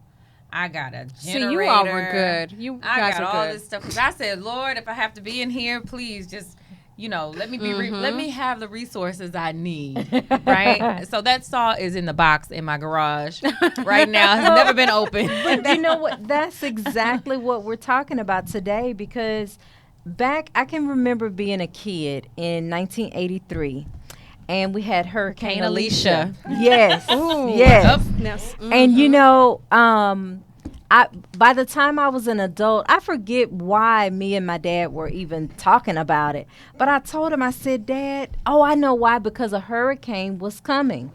[SPEAKER 2] I got a generator.
[SPEAKER 3] See, you all were good. You
[SPEAKER 2] I
[SPEAKER 3] guys
[SPEAKER 2] got
[SPEAKER 3] are
[SPEAKER 2] all
[SPEAKER 3] good.
[SPEAKER 2] this stuff because I said, Lord, if I have to be in here, please just, let me be. Let me have the resources I need. Right. So that saw is in the box in my garage right now. It's never been opened.
[SPEAKER 1] But you know what? That's exactly what we're talking about today because I can remember being a kid in 1983 and we had Hurricane Alicia. Yes. Yes.
[SPEAKER 3] Yes.
[SPEAKER 1] And by the time I was an adult, I forget why me and my dad were even talking about it. But I told him, I said, Dad, I know why, because a hurricane was coming.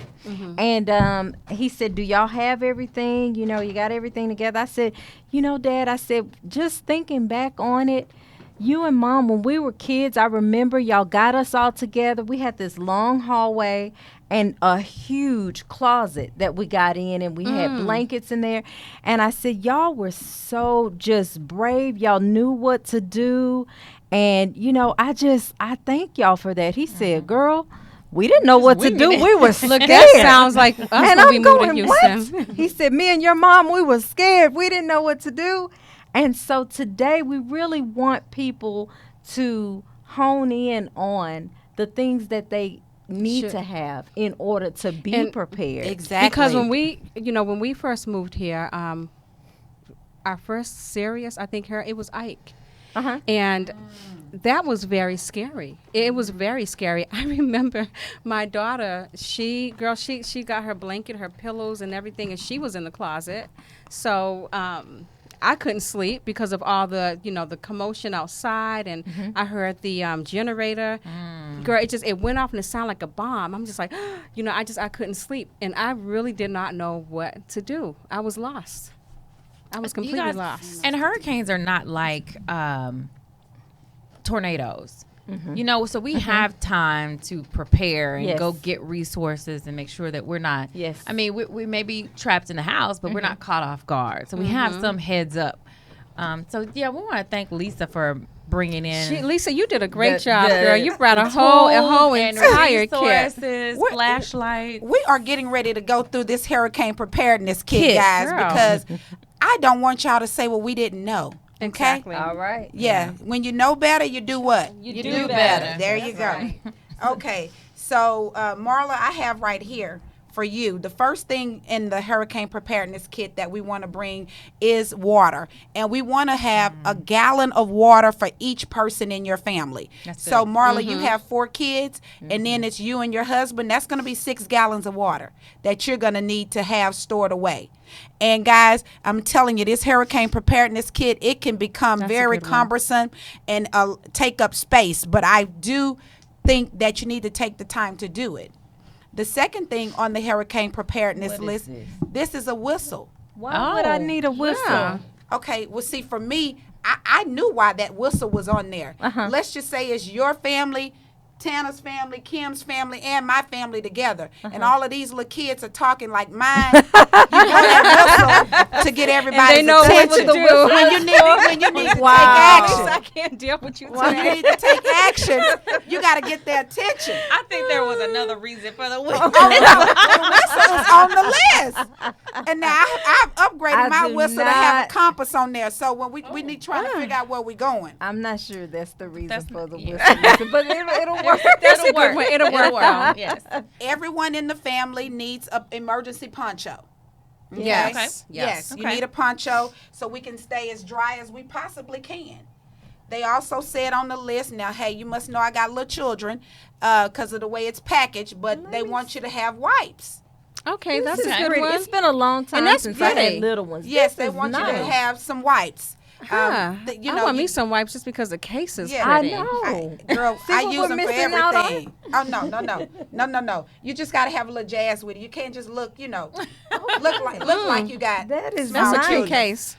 [SPEAKER 1] And he said, do y'all have everything? You got everything together? I said, Dad, I said, just thinking back on it, you and Mom, when we were kids, I remember y'all got us all together. We had this long hallway and a huge closet that we got in, and we had blankets in there. And I said, y'all were so just brave. Y'all knew what to do. And, I thank y'all for that. He said, girl, we didn't know what to do. We were scared.
[SPEAKER 3] Look, that sounds like us
[SPEAKER 1] And
[SPEAKER 3] when we
[SPEAKER 1] I'm
[SPEAKER 3] moved to
[SPEAKER 1] going,
[SPEAKER 3] Houston.
[SPEAKER 1] what? He said, me and your mom, we were scared. We didn't know what to do. And so today we really want people to hone in on the things that they need
[SPEAKER 3] Should.
[SPEAKER 1] to have in order to be
[SPEAKER 3] And
[SPEAKER 1] prepared.
[SPEAKER 4] Exactly.
[SPEAKER 3] Because when we first moved here, our first serious, I think, it was Ike.
[SPEAKER 1] Uh-huh.
[SPEAKER 3] And that was very scary. It was very scary. I remember my daughter, she got her blanket, her pillows and everything, and she was in the closet. So I couldn't sleep because of all the, the commotion outside, and I heard the generator. Girl, it went off and it sounded like a bomb. I'm just like, I couldn't sleep, and I really did not know what to do. I was lost. I was completely lost.
[SPEAKER 2] And hurricanes are not like tornadoes. So we have time to prepare and
[SPEAKER 1] Yes.
[SPEAKER 2] go get resources and make sure that we're not.
[SPEAKER 1] Yes.
[SPEAKER 2] I mean, we may be trapped in the house, but we're not caught off guard. So we have some heads up. We want to thank Lisa for bringing in.
[SPEAKER 3] Lisa, you did a great
[SPEAKER 2] the-
[SPEAKER 3] job,
[SPEAKER 2] the-
[SPEAKER 3] girl. You brought a
[SPEAKER 2] the
[SPEAKER 3] whole
[SPEAKER 2] tools and
[SPEAKER 3] entire kit.
[SPEAKER 2] resources,
[SPEAKER 4] What-
[SPEAKER 2] flashlights.
[SPEAKER 4] We are getting ready to go through this hurricane preparedness kit,
[SPEAKER 1] Kit,
[SPEAKER 4] guys,
[SPEAKER 3] girl.
[SPEAKER 4] because I don't want y'all to say what we didn't know. Okay?
[SPEAKER 3] Exactly.
[SPEAKER 1] All right.
[SPEAKER 4] Yeah. When you know better, you do what?
[SPEAKER 1] You
[SPEAKER 2] do better.
[SPEAKER 4] There you go. Okay. So, Marla, I have right here for you. The first thing in the hurricane preparedness kit that we want to bring is water. And we want to have a gallon of water for each person in your family. So, Marla, you have 4 kids, and then it's you and your husband. That's going to be 6 gallons of water that you're going to need to have stored away. And guys, I'm telling you, this hurricane preparedness kit, it can become very cumbersome and take up space. But I do think that you need to take the time to do it. The second thing on the hurricane preparedness list, this is a whistle.
[SPEAKER 1] Why would I need a whistle?
[SPEAKER 3] Yeah.
[SPEAKER 4] Okay, well, see, for me, I knew why that whistle was on there. Let's just say it's your family, Tana's family, Kim's family, and my family together. And all of these little kids are talking like mine. You want that whistle to get everybody's
[SPEAKER 3] know
[SPEAKER 4] attention.
[SPEAKER 3] what to do.
[SPEAKER 4] When you need to take
[SPEAKER 3] I
[SPEAKER 4] action.
[SPEAKER 3] can't deal with you
[SPEAKER 4] When you need to take action, you got to get their attention.
[SPEAKER 2] I think there was another reason for the whistle.
[SPEAKER 4] The whistle is on the list. And now I've upgraded my whistle to have a compass on there. So when we need trying to figure out where we're going.
[SPEAKER 1] I'm not sure that's the reason for the whistle, but it'll work.
[SPEAKER 3] That's a good one. It'll work though.
[SPEAKER 2] Yes.
[SPEAKER 4] Everyone in the family needs an emergency poncho. Okay?
[SPEAKER 3] Yes.
[SPEAKER 4] Yes. You
[SPEAKER 2] Okay.
[SPEAKER 4] need a poncho so we can stay as dry as we possibly can. They also said on the list, now, hey, you must know I got little children because of the way it's packaged, but they want you to have wipes.
[SPEAKER 3] Okay, that's
[SPEAKER 1] This is
[SPEAKER 3] a good
[SPEAKER 1] pretty.
[SPEAKER 3] one.
[SPEAKER 1] It's been a long time
[SPEAKER 3] that's
[SPEAKER 1] since I
[SPEAKER 3] pretty.
[SPEAKER 1] had little ones.
[SPEAKER 4] Yes,
[SPEAKER 1] This
[SPEAKER 4] they
[SPEAKER 1] is
[SPEAKER 4] want you to
[SPEAKER 1] nice.
[SPEAKER 4] have some wipes.
[SPEAKER 3] Huh.
[SPEAKER 4] You
[SPEAKER 3] I
[SPEAKER 4] know,
[SPEAKER 3] want me
[SPEAKER 4] you-
[SPEAKER 3] some wipes just because the case is
[SPEAKER 4] Yeah.
[SPEAKER 1] I
[SPEAKER 3] pretty.
[SPEAKER 1] know.
[SPEAKER 4] Girl,
[SPEAKER 1] See
[SPEAKER 4] I
[SPEAKER 1] what
[SPEAKER 4] use
[SPEAKER 1] we're
[SPEAKER 4] them for
[SPEAKER 1] missing out on?
[SPEAKER 4] everything. Oh no. You just gotta have a little jazz with it. You can't just look, look like you got.
[SPEAKER 1] That is
[SPEAKER 4] small
[SPEAKER 3] That's a cute
[SPEAKER 1] nice.
[SPEAKER 4] children.
[SPEAKER 3] case.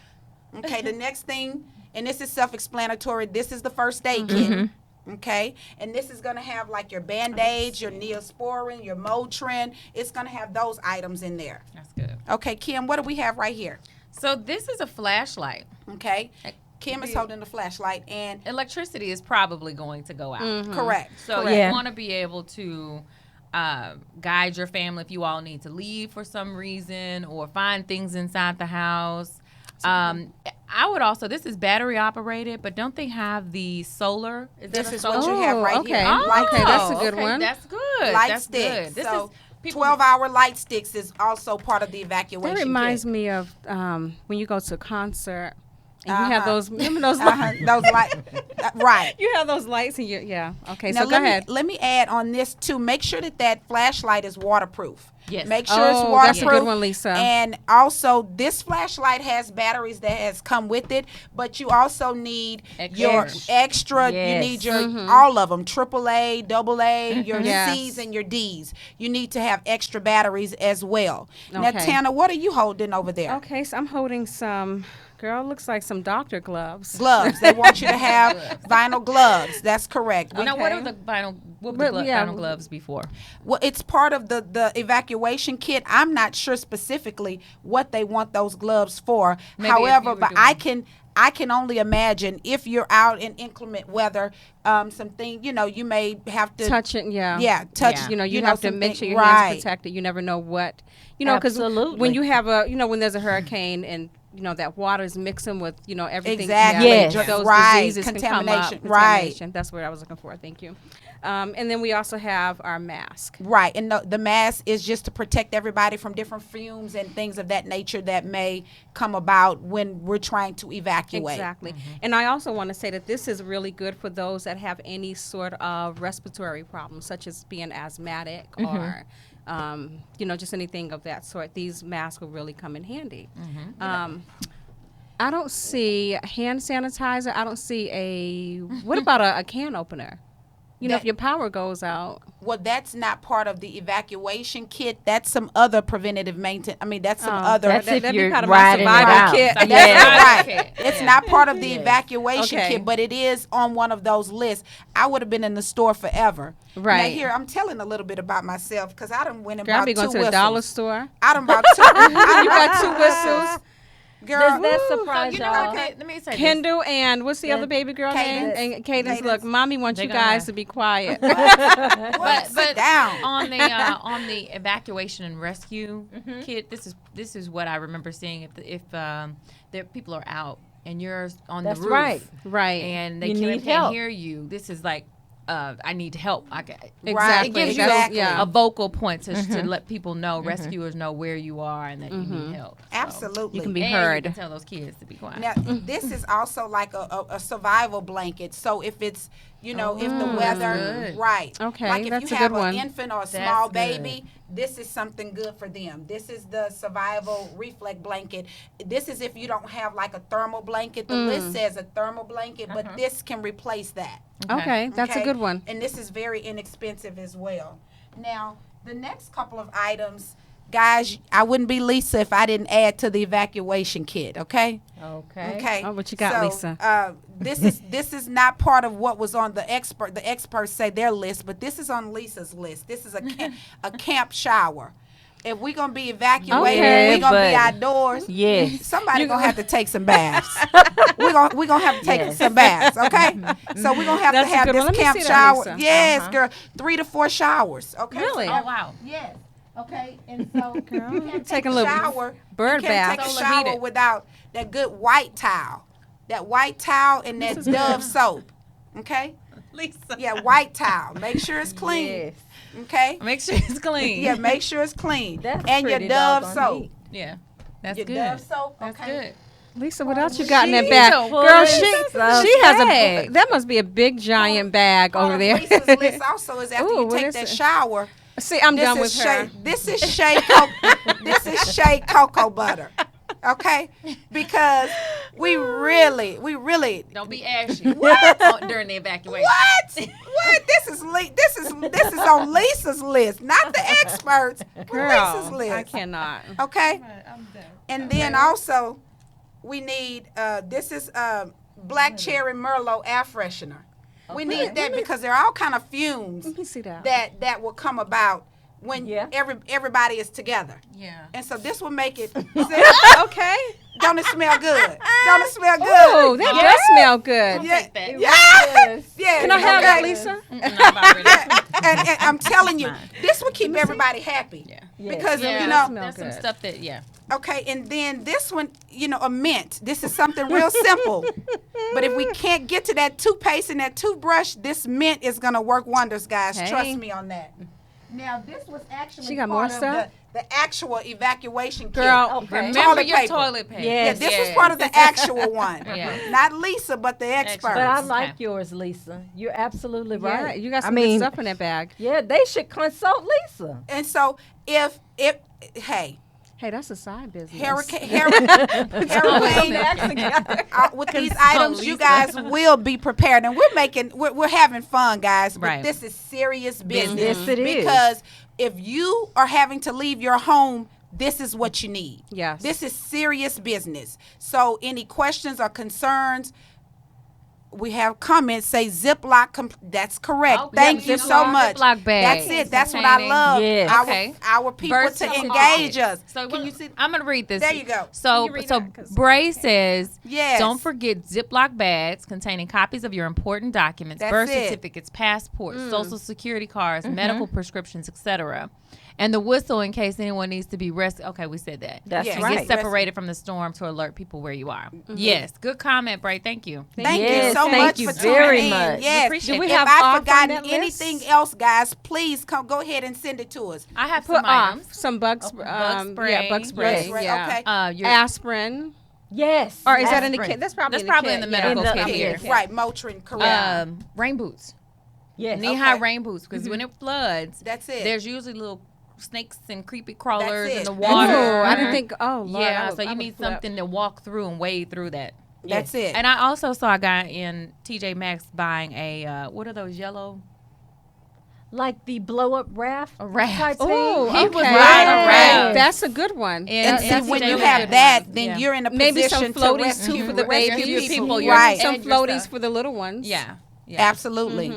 [SPEAKER 4] Okay, the next thing, and this is self-explanatory. This is the first aid kit. Okay, and this is gonna have like your Band-Aids, your Neosporin, your Motrin. It's gonna have those items in there.
[SPEAKER 2] That's good.
[SPEAKER 4] Okay, Kim, what do we have right here?
[SPEAKER 2] So this is a flashlight.
[SPEAKER 4] Okay, Kim is holding the flashlight, and
[SPEAKER 2] Electricity is probably going to go out.
[SPEAKER 4] correct.
[SPEAKER 2] So
[SPEAKER 4] correct.
[SPEAKER 1] Yeah.
[SPEAKER 2] you want to be able to guide your family if you all need to leave for some reason or find things inside the house. I would also, this is battery operated, but don't they have the solar?
[SPEAKER 4] This
[SPEAKER 2] that a
[SPEAKER 4] is what
[SPEAKER 2] solar?
[SPEAKER 4] you have right
[SPEAKER 3] okay.
[SPEAKER 4] here.
[SPEAKER 2] Oh,
[SPEAKER 4] Light
[SPEAKER 3] Okay, that's a good
[SPEAKER 2] okay,
[SPEAKER 3] one.
[SPEAKER 2] That's good.
[SPEAKER 4] light
[SPEAKER 2] That's
[SPEAKER 4] sticks.
[SPEAKER 2] good. This
[SPEAKER 4] So
[SPEAKER 2] is people,
[SPEAKER 4] 12-hour light sticks is also part of the evacuation.
[SPEAKER 3] That reminds
[SPEAKER 4] kit.
[SPEAKER 3] me of when you go to a concert and you have those. Remember those?
[SPEAKER 4] Those light, right.
[SPEAKER 3] You have those lights and you. Yeah. Okay.
[SPEAKER 4] Now
[SPEAKER 3] So go ahead.
[SPEAKER 4] let me add on this too. Make sure that flashlight is waterproof.
[SPEAKER 2] Yes.
[SPEAKER 4] Make sure it's
[SPEAKER 3] Oh,
[SPEAKER 4] waterproof.
[SPEAKER 3] that's a good one, Lisa.
[SPEAKER 4] And also, this flashlight has batteries that has come with it, but you also need your
[SPEAKER 2] Extra.
[SPEAKER 4] extra.
[SPEAKER 1] Yes.
[SPEAKER 4] You need your all of them, AAA, AA, your
[SPEAKER 3] Yes.
[SPEAKER 4] C's and your D's. You need to have extra batteries as well. Now,
[SPEAKER 3] Okay.
[SPEAKER 4] Tana, what are you holding over there?
[SPEAKER 3] Okay. So I'm holding some. Girl, looks like some doctor gloves.
[SPEAKER 4] Gloves. They want you to have vinyl gloves. That's correct.
[SPEAKER 2] Now, what
[SPEAKER 3] Okay.
[SPEAKER 2] are the vinyl? What would
[SPEAKER 3] But,
[SPEAKER 2] the
[SPEAKER 3] yeah,
[SPEAKER 2] vinyl gloves be for?
[SPEAKER 4] Well, it's part of the evacuation kit. I'm not sure specifically what they want those gloves for.
[SPEAKER 2] Maybe if
[SPEAKER 4] However,
[SPEAKER 2] you were
[SPEAKER 4] but
[SPEAKER 2] doing-
[SPEAKER 4] I can only imagine if you're out in inclement weather, something you may have to
[SPEAKER 3] Touch it. Yeah.
[SPEAKER 4] Yeah, touch.
[SPEAKER 2] Yeah.
[SPEAKER 3] You know, you have to
[SPEAKER 4] something-
[SPEAKER 3] make sure your
[SPEAKER 4] right.
[SPEAKER 3] hands protected. You never know what, because
[SPEAKER 1] Absolutely.
[SPEAKER 3] when you have when there's a hurricane and that water is mixing with everything.
[SPEAKER 4] Exactly.
[SPEAKER 1] Yes.
[SPEAKER 3] Those
[SPEAKER 4] Right.
[SPEAKER 3] diseases can come up.
[SPEAKER 4] Contamination. Right.
[SPEAKER 3] Contamination. That's what I was looking for. Thank you. And then we also have our mask.
[SPEAKER 4] Right, and the mask is just to protect everybody from different fumes and things of that nature that may come about when we're trying to evacuate.
[SPEAKER 3] Exactly. And I also want to say that this is really good for those that have any sort of respiratory problems, such as being asthmatic or, just anything of that sort. These masks will really come in handy. I don't see hand sanitizer. I don't see what about a can opener? If your power goes out.
[SPEAKER 4] Well, that's not part of the evacuation kit. That's some other preventative maintenance. I mean, that's some other.
[SPEAKER 1] That's if
[SPEAKER 3] that'd be
[SPEAKER 1] you're
[SPEAKER 3] part of my
[SPEAKER 1] riding it
[SPEAKER 3] survival
[SPEAKER 1] out.
[SPEAKER 3] kit.
[SPEAKER 2] That's
[SPEAKER 1] Yeah.
[SPEAKER 4] right.
[SPEAKER 2] Okay.
[SPEAKER 4] It's
[SPEAKER 2] Yeah.
[SPEAKER 4] not part of the
[SPEAKER 1] Yes.
[SPEAKER 4] evacuation
[SPEAKER 3] Okay.
[SPEAKER 4] kit, but it is on one of those lists. I would have been in the store forever.
[SPEAKER 3] Right.
[SPEAKER 4] Now here, I'm telling a little bit about myself because I done went and
[SPEAKER 3] Girl, I'll
[SPEAKER 4] bought
[SPEAKER 3] be
[SPEAKER 4] two
[SPEAKER 3] going to
[SPEAKER 4] whistles.
[SPEAKER 3] the dollar store.
[SPEAKER 4] I done bought two. I
[SPEAKER 3] You got two whistles.
[SPEAKER 4] Girl,
[SPEAKER 1] Does that
[SPEAKER 2] So
[SPEAKER 1] surprise
[SPEAKER 2] you know
[SPEAKER 1] y'all?
[SPEAKER 2] what? Let me say this.
[SPEAKER 3] Kendall and what's the
[SPEAKER 1] Yeah.
[SPEAKER 3] other baby girl
[SPEAKER 4] Cadence.
[SPEAKER 3] name? And Cadence.
[SPEAKER 4] Cadence.
[SPEAKER 3] Look, mommy wants
[SPEAKER 2] They
[SPEAKER 3] you
[SPEAKER 2] gonna-
[SPEAKER 3] guys to be quiet.
[SPEAKER 2] But
[SPEAKER 4] sit down.
[SPEAKER 2] on the evacuation and rescue kit, this is what I remember seeing. If there people are out and you're on
[SPEAKER 1] That's
[SPEAKER 2] the roof,
[SPEAKER 1] right.
[SPEAKER 3] Right.
[SPEAKER 2] and they
[SPEAKER 1] You need
[SPEAKER 2] can't
[SPEAKER 1] help.
[SPEAKER 2] hear you, this is like I need help.
[SPEAKER 3] Exactly.
[SPEAKER 2] It gives you
[SPEAKER 4] Exactly.
[SPEAKER 2] a vocal point to let people know, rescuers know where you are and that you need help. So.
[SPEAKER 4] Absolutely.
[SPEAKER 3] You can be
[SPEAKER 2] And
[SPEAKER 3] heard.
[SPEAKER 2] you can tell those kids to be quiet.
[SPEAKER 4] Now, this is also like a survival blanket. So if it's, if the weather,
[SPEAKER 2] good.
[SPEAKER 4] right.
[SPEAKER 3] Okay,
[SPEAKER 4] like if
[SPEAKER 3] that's
[SPEAKER 4] you
[SPEAKER 3] a
[SPEAKER 4] have
[SPEAKER 3] good
[SPEAKER 4] an
[SPEAKER 3] one.
[SPEAKER 4] infant or a
[SPEAKER 2] That's
[SPEAKER 4] small
[SPEAKER 2] good.
[SPEAKER 4] baby, this is something good for them. This is the survival reflect blanket. This is if you don't have like a thermal blanket. The list says a thermal blanket, but this can replace that.
[SPEAKER 3] Okay, that's a
[SPEAKER 4] Okay?
[SPEAKER 3] good one.
[SPEAKER 4] And this is very inexpensive as well. Now, the next couple of items, guys, I wouldn't be Lisa if I didn't add to the evacuation kit, okay? Okay.
[SPEAKER 3] Oh, what you got, Lisa?
[SPEAKER 4] This is not part of what was on the expert. The experts say their list, but this is on Lisa's list. This is a camp shower. If we're gonna be evacuated,
[SPEAKER 3] Okay,
[SPEAKER 4] we're gonna be
[SPEAKER 1] but-
[SPEAKER 4] outdoors.
[SPEAKER 1] Yes.
[SPEAKER 4] Somebody gonna have to take some baths. we're gonna have to take some baths, okay? So we're gonna have
[SPEAKER 3] That's
[SPEAKER 4] to
[SPEAKER 3] a
[SPEAKER 4] have
[SPEAKER 3] good
[SPEAKER 4] this
[SPEAKER 3] one. Let me
[SPEAKER 4] camp
[SPEAKER 3] see that,
[SPEAKER 4] shower.
[SPEAKER 3] Lisa.
[SPEAKER 4] Yes, girl, 3 to 4 showers. Okay.
[SPEAKER 3] Really?
[SPEAKER 2] Oh, wow.
[SPEAKER 4] Yes. Okay. And so you can't take
[SPEAKER 3] Take a
[SPEAKER 4] a
[SPEAKER 3] little
[SPEAKER 4] shower.
[SPEAKER 3] bird
[SPEAKER 4] you can't
[SPEAKER 3] bath.
[SPEAKER 4] take a
[SPEAKER 2] Solar
[SPEAKER 4] shower
[SPEAKER 2] heated.
[SPEAKER 4] without that good white towel. That white towel and that Dove soap. Okay?
[SPEAKER 2] Lisa.
[SPEAKER 4] Yeah, white towel. Make sure it's clean.
[SPEAKER 1] Yes.
[SPEAKER 4] Okay?
[SPEAKER 2] Make sure it's clean.
[SPEAKER 4] Yeah, make sure it's clean.
[SPEAKER 1] That's
[SPEAKER 4] and your
[SPEAKER 1] pretty
[SPEAKER 4] Dove
[SPEAKER 1] doggone
[SPEAKER 4] soap.
[SPEAKER 1] neat.
[SPEAKER 2] Yeah. That's
[SPEAKER 4] Your
[SPEAKER 2] good.
[SPEAKER 4] Dove soap.
[SPEAKER 2] That's
[SPEAKER 4] Okay.
[SPEAKER 2] good.
[SPEAKER 3] Lisa, what else you got in that
[SPEAKER 2] She's
[SPEAKER 3] bag?
[SPEAKER 2] a
[SPEAKER 3] Girl,
[SPEAKER 2] full
[SPEAKER 3] she has
[SPEAKER 2] bag.
[SPEAKER 3] that must be a big giant bag
[SPEAKER 4] Part
[SPEAKER 3] over
[SPEAKER 4] of
[SPEAKER 3] there.
[SPEAKER 4] Lisa's list also is after
[SPEAKER 3] Ooh,
[SPEAKER 4] you
[SPEAKER 3] what
[SPEAKER 4] take
[SPEAKER 3] is
[SPEAKER 4] that
[SPEAKER 3] it?
[SPEAKER 4] shower.
[SPEAKER 3] See, I'm
[SPEAKER 4] This
[SPEAKER 3] done
[SPEAKER 4] is
[SPEAKER 3] with her.
[SPEAKER 4] This is shea cocoa butter. Okay? Because we really
[SPEAKER 2] Don't be ashy. What? During the evacuation.
[SPEAKER 4] What? This is on Lisa's list, not the experts. Lisa's
[SPEAKER 3] Girl,
[SPEAKER 4] list.
[SPEAKER 3] I cannot.
[SPEAKER 4] Okay?
[SPEAKER 2] I'm done.
[SPEAKER 4] And then also we need this is black cherry merlot air freshener. We need that because there are all kind of fumes
[SPEAKER 3] Let me see that.
[SPEAKER 4] that will come about when everybody is together.
[SPEAKER 2] Yeah.
[SPEAKER 4] And so this will make it
[SPEAKER 3] Okay.
[SPEAKER 4] don't it smell good? Don't it smell good?
[SPEAKER 3] Oh, that does smell good.
[SPEAKER 4] Yeah.
[SPEAKER 2] Take that.
[SPEAKER 4] Yeah.
[SPEAKER 3] Can I have that, Lisa?
[SPEAKER 2] I'm about ready.
[SPEAKER 4] and I'm telling you, this will keep everybody happy.
[SPEAKER 2] Yeah.
[SPEAKER 4] Because
[SPEAKER 2] Yeah,
[SPEAKER 4] you know,
[SPEAKER 2] there's some
[SPEAKER 3] good.
[SPEAKER 2] stuff that
[SPEAKER 4] okay, and then this one, a mint. This is something real simple. But if we can't get to that toothpaste and that toothbrush, this mint is gonna work wonders, guys.
[SPEAKER 3] Hey.
[SPEAKER 4] Trust me on that. Now this was actually
[SPEAKER 3] She got
[SPEAKER 4] part
[SPEAKER 3] more
[SPEAKER 4] of
[SPEAKER 3] stuff?
[SPEAKER 4] the actual evacuation
[SPEAKER 3] Girl,
[SPEAKER 4] kit.
[SPEAKER 1] Okay.
[SPEAKER 2] remember
[SPEAKER 4] Toilet
[SPEAKER 2] your
[SPEAKER 4] paper.
[SPEAKER 2] toilet paper.
[SPEAKER 4] Yeah,
[SPEAKER 1] Yes.
[SPEAKER 4] this was part of the actual one.
[SPEAKER 2] Yeah.
[SPEAKER 4] Not Lisa, but the experts.
[SPEAKER 1] But I
[SPEAKER 2] Okay.
[SPEAKER 1] like yours, Lisa. You're absolutely
[SPEAKER 3] Yeah,
[SPEAKER 1] right.
[SPEAKER 3] you got
[SPEAKER 1] I
[SPEAKER 3] some
[SPEAKER 1] mean,
[SPEAKER 3] good stuff in that bag.
[SPEAKER 1] Yeah, they should consult Lisa.
[SPEAKER 4] And so if
[SPEAKER 3] Hey, that's a side business.
[SPEAKER 4] hurricane with these items, you guys will be prepared, and we're having fun, guys. But
[SPEAKER 2] Right.
[SPEAKER 4] this is serious business.
[SPEAKER 1] Yes, it is.
[SPEAKER 4] Because if you are having to leave your home, this is what you need.
[SPEAKER 3] Yes.
[SPEAKER 4] This is serious business. So any questions or concerns? We have comments say Ziploc. That's correct.
[SPEAKER 2] Oh,
[SPEAKER 4] Thank
[SPEAKER 2] yeah,
[SPEAKER 4] you so
[SPEAKER 2] Ziploc.
[SPEAKER 4] much.
[SPEAKER 2] Ziploc bags.
[SPEAKER 4] That's it. That's what I
[SPEAKER 2] Containing-
[SPEAKER 4] love.
[SPEAKER 1] Yes.
[SPEAKER 2] Okay.
[SPEAKER 4] Our people
[SPEAKER 2] Birth
[SPEAKER 4] to
[SPEAKER 2] certificate.
[SPEAKER 4] engage us.
[SPEAKER 2] So
[SPEAKER 4] Can you see?
[SPEAKER 2] I'm gonna read this.
[SPEAKER 4] There you go.
[SPEAKER 2] So
[SPEAKER 3] you read
[SPEAKER 2] so
[SPEAKER 3] that? 'Cause-
[SPEAKER 2] Bray says,
[SPEAKER 4] Yes.
[SPEAKER 2] don't forget Ziploc bags containing copies of your important documents,
[SPEAKER 4] That's
[SPEAKER 2] birth
[SPEAKER 4] it.
[SPEAKER 2] certificates, passports, social security cards, medical prescriptions, etc. And the whistle in case anyone needs to be rescued. Okay, we said that.
[SPEAKER 1] That's
[SPEAKER 4] Yes.
[SPEAKER 2] And
[SPEAKER 1] right.
[SPEAKER 2] get separated from the storm to alert people where you are. Yes, good comment, Bray. Thank you.
[SPEAKER 4] Thank you
[SPEAKER 1] Yes,
[SPEAKER 4] so
[SPEAKER 1] thank
[SPEAKER 4] much
[SPEAKER 1] you
[SPEAKER 4] for tuning
[SPEAKER 1] very
[SPEAKER 4] in.
[SPEAKER 1] much.
[SPEAKER 4] Yes.
[SPEAKER 2] We appreciate
[SPEAKER 3] Do we
[SPEAKER 2] it.
[SPEAKER 3] have
[SPEAKER 4] if I've
[SPEAKER 3] off on
[SPEAKER 4] forgotten
[SPEAKER 3] that list?
[SPEAKER 4] anything else, guys, please go ahead and send it to us.
[SPEAKER 2] I have
[SPEAKER 3] Put
[SPEAKER 2] some
[SPEAKER 3] off
[SPEAKER 2] items.
[SPEAKER 3] some bug,
[SPEAKER 2] bug spray.
[SPEAKER 3] Yeah, bug spray.
[SPEAKER 4] Yes,
[SPEAKER 3] Yeah.
[SPEAKER 4] okay.
[SPEAKER 2] Your
[SPEAKER 3] Aspirin.
[SPEAKER 1] Yes.
[SPEAKER 3] Or is that in the
[SPEAKER 1] aspirin.
[SPEAKER 3] kit? That's probably
[SPEAKER 2] That's
[SPEAKER 3] in the
[SPEAKER 2] probably
[SPEAKER 3] kit.
[SPEAKER 2] in the
[SPEAKER 3] yeah.
[SPEAKER 2] medical
[SPEAKER 1] In the-
[SPEAKER 2] kit here.
[SPEAKER 1] yeah.
[SPEAKER 4] Right, Motrin, correct.
[SPEAKER 2] Rain boots.
[SPEAKER 1] Yes.
[SPEAKER 2] Knee-high
[SPEAKER 4] Okay.
[SPEAKER 2] rain boots, because when it floods,
[SPEAKER 4] That's it.
[SPEAKER 2] there's usually little snakes and creepy crawlers in
[SPEAKER 4] it.
[SPEAKER 2] the
[SPEAKER 4] That's
[SPEAKER 2] water.
[SPEAKER 3] Oh, I
[SPEAKER 4] Mhm.
[SPEAKER 3] didn't think. Oh, Lord, I
[SPEAKER 2] Yeah,
[SPEAKER 3] would-
[SPEAKER 2] so
[SPEAKER 3] I
[SPEAKER 2] you
[SPEAKER 3] would
[SPEAKER 2] need
[SPEAKER 3] flip.
[SPEAKER 2] something to walk through and wade through that.
[SPEAKER 4] That's it.
[SPEAKER 2] And I also saw a guy in TJ Maxx buying a what are those yellow?
[SPEAKER 1] Like the blow up raft.
[SPEAKER 2] A raft.
[SPEAKER 1] type thing.
[SPEAKER 3] Oh,
[SPEAKER 2] He
[SPEAKER 3] okay.
[SPEAKER 2] was riding a raft.
[SPEAKER 3] That's a good one.
[SPEAKER 4] and
[SPEAKER 2] that's
[SPEAKER 4] see, when
[SPEAKER 2] TJ
[SPEAKER 4] you
[SPEAKER 2] Maxx.
[SPEAKER 4] have that, then
[SPEAKER 2] Yeah.
[SPEAKER 4] you're in a
[SPEAKER 3] Maybe
[SPEAKER 4] position
[SPEAKER 3] some floaties
[SPEAKER 4] to rescue,
[SPEAKER 3] too for the
[SPEAKER 4] rescue
[SPEAKER 3] babies.
[SPEAKER 2] people, your-
[SPEAKER 4] right.
[SPEAKER 3] Some
[SPEAKER 2] and your
[SPEAKER 3] floaties
[SPEAKER 2] stuff.
[SPEAKER 3] for the little ones.
[SPEAKER 2] Yeah.
[SPEAKER 4] Absolutely.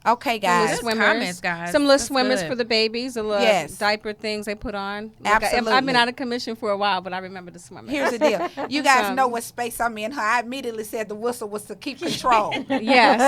[SPEAKER 4] Okay,
[SPEAKER 3] Little
[SPEAKER 4] guys.
[SPEAKER 2] Good
[SPEAKER 3] swimmers.
[SPEAKER 2] comments, guys.
[SPEAKER 3] Some little
[SPEAKER 2] That's
[SPEAKER 3] swimmers
[SPEAKER 2] good.
[SPEAKER 3] for the babies. The little
[SPEAKER 4] Yes.
[SPEAKER 3] diaper things they put on. Look,
[SPEAKER 4] Absolutely.
[SPEAKER 3] I've been out of commission for a while, but I remember the swimmers.
[SPEAKER 4] Here's the deal. You guys
[SPEAKER 3] Some-
[SPEAKER 4] know what space I'm in. I immediately said the whistle was to keep control.
[SPEAKER 3] Yes.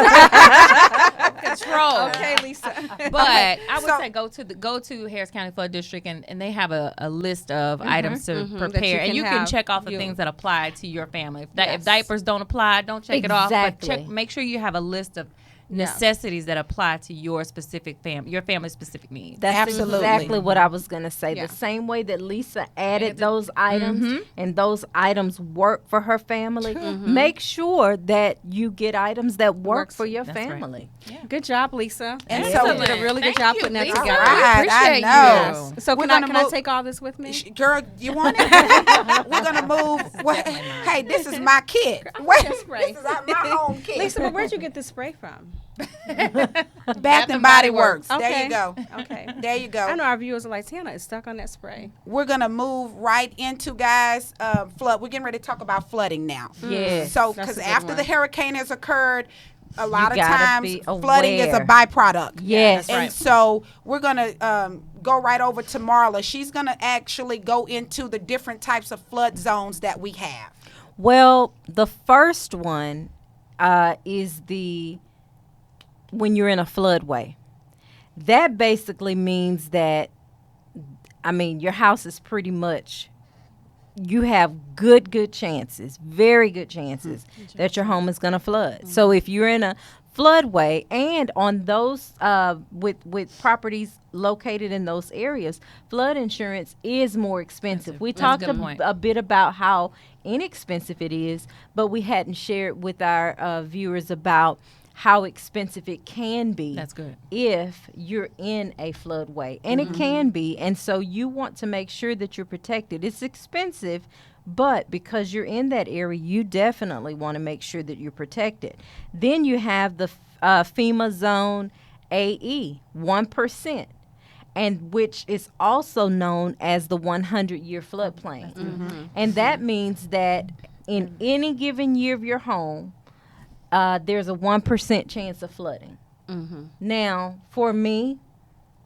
[SPEAKER 2] Control.
[SPEAKER 3] Okay, Lisa.
[SPEAKER 2] But I would
[SPEAKER 4] So-
[SPEAKER 2] say go to Harris County Flood District and they have a list of items to
[SPEAKER 3] that you
[SPEAKER 2] prepare, and
[SPEAKER 3] can
[SPEAKER 2] you can
[SPEAKER 3] have.
[SPEAKER 2] check off the
[SPEAKER 3] You-
[SPEAKER 2] things that apply to your family. If
[SPEAKER 3] Yes.
[SPEAKER 2] diapers don't apply, don't check it off. But
[SPEAKER 1] Exactly.
[SPEAKER 2] make sure you have a list of necessities that apply to your specific your family's specific needs.
[SPEAKER 1] That's
[SPEAKER 4] Absolutely.
[SPEAKER 1] exactly what I was going to say.
[SPEAKER 3] Yeah.
[SPEAKER 1] The same way that Lisa added those items and those items work for her family, make sure that you get items that work
[SPEAKER 3] Works.
[SPEAKER 1] for your
[SPEAKER 2] That's right.
[SPEAKER 1] family.
[SPEAKER 3] Good job, Lisa.
[SPEAKER 4] And
[SPEAKER 3] You
[SPEAKER 4] so-
[SPEAKER 3] did a really good
[SPEAKER 2] Thank
[SPEAKER 3] job
[SPEAKER 2] you,
[SPEAKER 3] putting that
[SPEAKER 2] Lisa.
[SPEAKER 3] together.
[SPEAKER 4] Right, I
[SPEAKER 2] appreciate
[SPEAKER 4] know.
[SPEAKER 2] you.
[SPEAKER 3] So
[SPEAKER 4] We're
[SPEAKER 3] can I
[SPEAKER 4] gonna move-
[SPEAKER 3] take all this with me?
[SPEAKER 4] Girl, you want it? We're gonna move. Hey, this is my kit. Wait,
[SPEAKER 3] that spray.
[SPEAKER 4] this is my home kit.
[SPEAKER 3] Lisa, but where'd you get this spray from?
[SPEAKER 4] Bath and Body Works. There
[SPEAKER 3] Okay.
[SPEAKER 4] you go.
[SPEAKER 3] Okay.
[SPEAKER 4] There you
[SPEAKER 3] I
[SPEAKER 4] go.
[SPEAKER 3] know our viewers are like, Tana is stuck on that spray.
[SPEAKER 4] We're gonna move right into, guys, flood. We're getting ready to talk about flooding now.
[SPEAKER 1] Yes.
[SPEAKER 4] So,
[SPEAKER 3] That's
[SPEAKER 4] because
[SPEAKER 3] a good
[SPEAKER 4] after
[SPEAKER 3] one.
[SPEAKER 4] the hurricane has occurred, a lot of
[SPEAKER 1] gotta
[SPEAKER 4] times
[SPEAKER 1] be
[SPEAKER 4] flooding is a
[SPEAKER 1] aware.
[SPEAKER 4] byproduct.
[SPEAKER 1] Yes.
[SPEAKER 4] And so we're gonna go right over to Marla. She's gonna actually go into the different types of flood zones that we have.
[SPEAKER 1] Well, the first one is when you're in a floodway. That basically means that, your house is pretty much, you have good chances, very good chances that your home is going to flood. So if you're in a floodway and on those with properties located in those areas, flood insurance is more expensive. We
[SPEAKER 2] That's a
[SPEAKER 1] talked
[SPEAKER 2] good point.
[SPEAKER 1] a bit about how inexpensive it is, but we hadn't shared with our viewers about how expensive it can be.
[SPEAKER 2] That's good.
[SPEAKER 1] If you're in a floodway, and it can be, and so you want to make sure that you're protected. It's expensive, but because you're in that area, you definitely want to make sure that you're protected. Then you have the FEMA Zone AE, 1%, and which is also known as the 100-year floodplain. And that means that in any given year of your home, there's a 1% chance of flooding. Now, for me,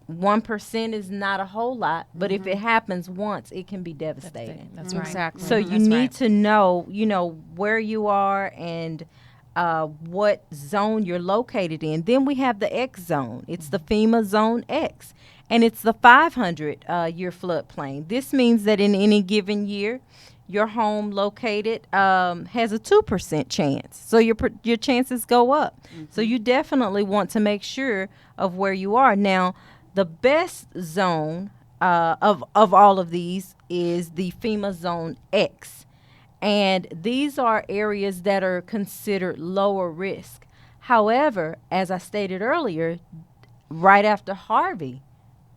[SPEAKER 1] 1% is not a whole lot, but if it happens once, it can be devastating.
[SPEAKER 2] That's right.
[SPEAKER 3] Exactly.
[SPEAKER 1] So you
[SPEAKER 2] That's
[SPEAKER 1] need
[SPEAKER 2] right.
[SPEAKER 1] to know, where you are and what zone you're located in. Then we have the X zone. It's the FEMA Zone X, and it's the 500-year floodplain. This means that in any given year, your home located has a 2% chance. So your chances go up. So you definitely want to make sure of where you are. Now, the best zone of all of these is the FEMA Zone X. And these are areas that are considered lower risk. However, as I stated earlier, right after Harvey,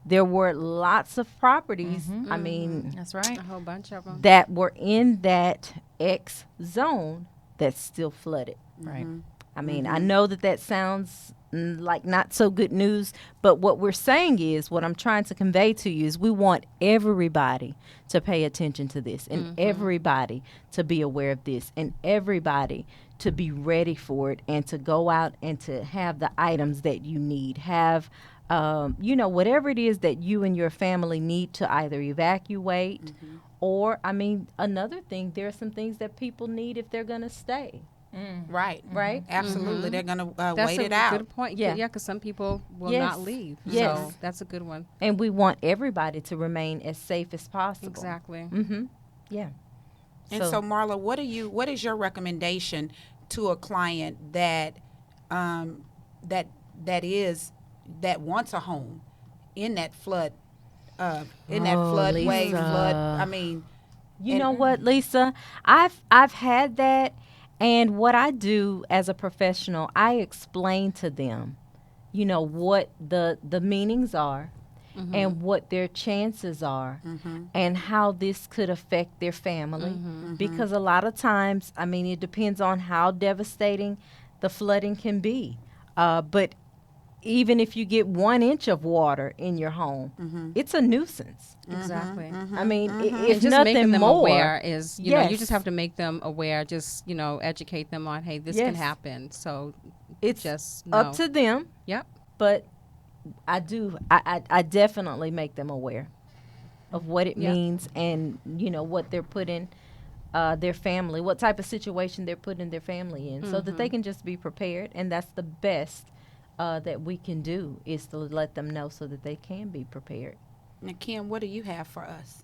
[SPEAKER 1] there were lots of properties,
[SPEAKER 2] That's right.
[SPEAKER 3] A whole bunch of them.
[SPEAKER 1] that were in that X zone that still flooded.
[SPEAKER 2] Right.
[SPEAKER 1] I know that sounds like not so good news, but what we're saying is, what I'm trying to convey to you is we want everybody to pay attention to this and everybody to be aware of this and everybody to be ready for it and to go out and to have the items that you need. Have, whatever it is that you and your family need to either evacuate or, another thing, there are some things that people need if they're going to stay.
[SPEAKER 4] Right.
[SPEAKER 1] Right?
[SPEAKER 4] Absolutely. They're gonna
[SPEAKER 3] That's
[SPEAKER 4] wait
[SPEAKER 3] a
[SPEAKER 4] it out.
[SPEAKER 3] good point.
[SPEAKER 1] Yeah.
[SPEAKER 3] Yeah, because some people will
[SPEAKER 1] Yes.
[SPEAKER 3] not leave.
[SPEAKER 1] Yes.
[SPEAKER 3] So that's a good one.
[SPEAKER 1] And we want everybody to remain as safe as possible.
[SPEAKER 3] Exactly.
[SPEAKER 1] Yeah.
[SPEAKER 4] And so, Marla, what is your recommendation to a client that that wants a home in that flood flood wave
[SPEAKER 1] Lisa.
[SPEAKER 4] flood?
[SPEAKER 1] You know what, Lisa? I've had that, and what I do as a professional, I explain to them, what the meanings are and what their chances are and how this could affect their family. Because a lot of times, it depends on how devastating the flooding can be. But even if you get 1 inch of water in your home, it's a nuisance.
[SPEAKER 3] Exactly.
[SPEAKER 1] If
[SPEAKER 3] And just
[SPEAKER 1] nothing
[SPEAKER 3] making them
[SPEAKER 1] more,
[SPEAKER 3] aware is, you
[SPEAKER 1] Yes.
[SPEAKER 3] just have to make them aware, just, educate them on, hey, this can
[SPEAKER 1] Yes.
[SPEAKER 3] happen. So
[SPEAKER 1] it's
[SPEAKER 3] just
[SPEAKER 1] up
[SPEAKER 3] know.
[SPEAKER 1] to them.
[SPEAKER 3] Yep.
[SPEAKER 1] But I definitely make them aware of what it
[SPEAKER 3] Yeah.
[SPEAKER 1] means and, what they're putting their family, what type of situation they're putting their family in so that they can just be prepared. And that's the best that we can do is to let them know so that they can be prepared.
[SPEAKER 4] Now, Kim, what do you have for us?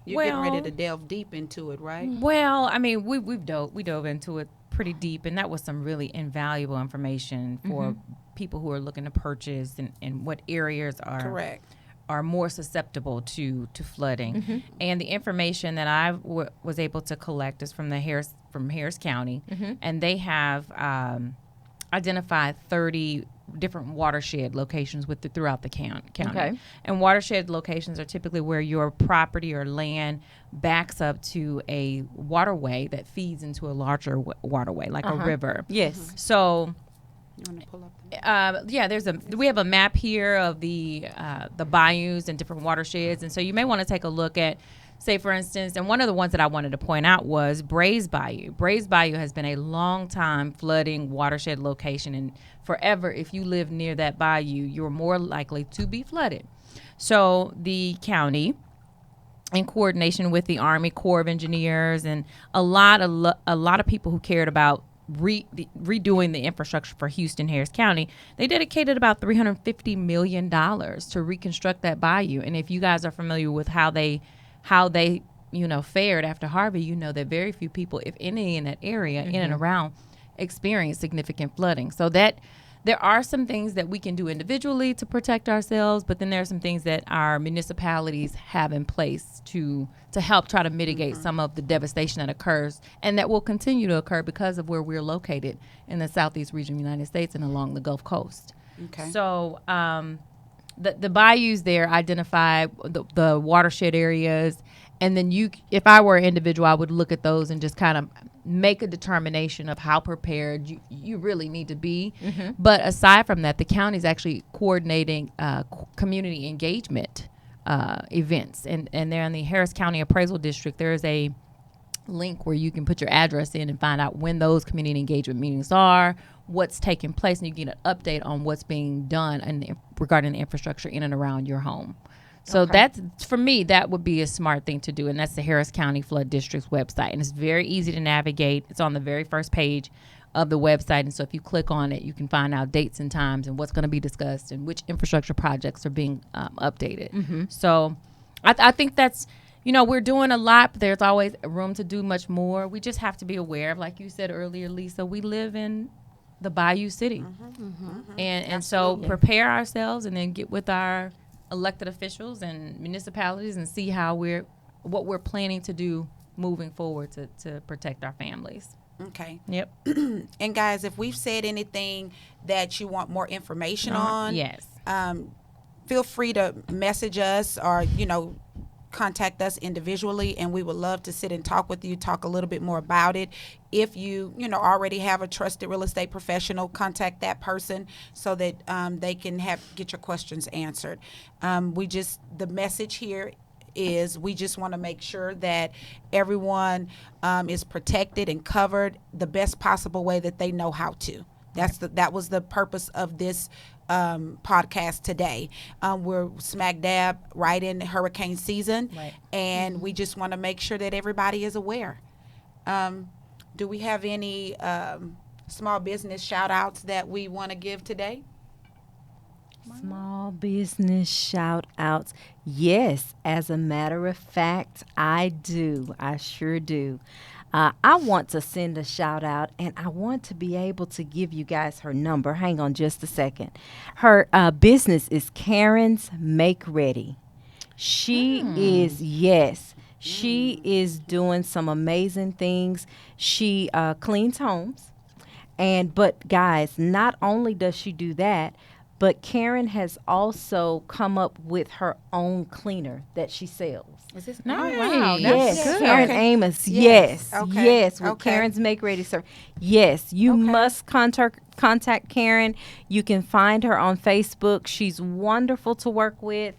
[SPEAKER 4] You're getting ready to delve deep into it, right?
[SPEAKER 2] Well, we dove into it pretty deep, and that was some really invaluable information for people who are looking to purchase and what areas are
[SPEAKER 4] Correct.
[SPEAKER 2] are more susceptible to flooding. And the information that I was able to collect is from Harris County, and they have identified 30 different watershed locations throughout the county.
[SPEAKER 1] Okay.
[SPEAKER 2] And watershed locations are typically where your property or land backs up to a waterway that feeds into a larger waterway, like a river.
[SPEAKER 1] Yes.
[SPEAKER 2] So
[SPEAKER 4] You want to pull up?
[SPEAKER 2] we have a map here of the bayous and different watersheds, and so you may want to take a look at, say, for instance, and one of the ones that I wanted to point out was Brays Bayou. Brays Bayou has been a long time flooding watershed location, and forever, if you live near that bayou, you're more likely to be flooded. So the county, in coordination with the Army Corps of Engineers and a lot of people who cared about redoing the infrastructure for Houston Harris County, they dedicated about $350 million to reconstruct that bayou. And if you guys are familiar with how they fared after Harvey, you know that very few people, if any, in that area in and around experienced significant flooding. So that there are some things that we can do individually to protect ourselves, but then there are some things that our municipalities have in place to help try to mitigate some of the devastation that occurs and that will continue to occur because of where we're located in the southeast region of the United States and along the Gulf Coast.
[SPEAKER 4] Okay.
[SPEAKER 2] So the bayous there identify the watershed areas, and then if I were an individual, I would look at those and just kind of make a determination of how prepared you really need to be. But aside from that, the county is actually coordinating community engagement events, and they're in the Harris County Appraisal District. There is a link where you can put your address in and find out when those community engagement meetings are, what's taking place, and you get an update on what's being done regarding the infrastructure in and around your home. So that's, for me, that would be a smart thing to do, and that's the Harris County Flood District's website, and it's very easy to navigate. It's on the very first page of the website, and so if you click on it, you can find out dates and times and what's going to be discussed and which infrastructure projects are being updated. So I think that's, we're doing a lot, but there's always room to do much more. We just have to be aware of, like you said earlier, Lisa, we live in the Bayou City. And so prepare ourselves and then get with our elected officials and municipalities and see what we're planning to do moving forward to protect our families.
[SPEAKER 4] Okay.
[SPEAKER 2] Yep.
[SPEAKER 4] And guys, if we've said anything that you want more information on,
[SPEAKER 2] yes,
[SPEAKER 4] feel free to message us or, contact us individually, and we would love to sit and talk with you, talk a little bit more about it. If you already have a trusted real estate professional, contact that person so that they can get your questions answered. The message here is we just want to make sure that everyone is protected and covered the best possible way that they know how to. That was the purpose of this podcast today. We're smack dab right in hurricane season,
[SPEAKER 2] right,
[SPEAKER 4] and we just want to make sure that everybody is aware. Do we have any small business shout outs that we want to give today?
[SPEAKER 1] Small business shout outs. Yes, as a matter of fact, I do. I sure do. I want to send a shout out, and I want to be able to give you guys her number. Hang on just a second. Her business is Karen's Make Ready. She is doing some amazing things. She cleans homes. But guys, not only does she do that, but Karen has also come up with her own cleaner that she sells.
[SPEAKER 4] Is this
[SPEAKER 2] nice?
[SPEAKER 3] Oh, wow, that's
[SPEAKER 1] Yes,
[SPEAKER 3] good.
[SPEAKER 1] Karen
[SPEAKER 4] Okay.
[SPEAKER 1] Amos.
[SPEAKER 4] Yes.
[SPEAKER 1] Yes,
[SPEAKER 4] Okay.
[SPEAKER 1] yes, with
[SPEAKER 4] Okay.
[SPEAKER 1] Karen's Make Ready Service. Yes, you
[SPEAKER 4] Okay.
[SPEAKER 1] must contact Karen. You can find her on Facebook. She's wonderful to work with.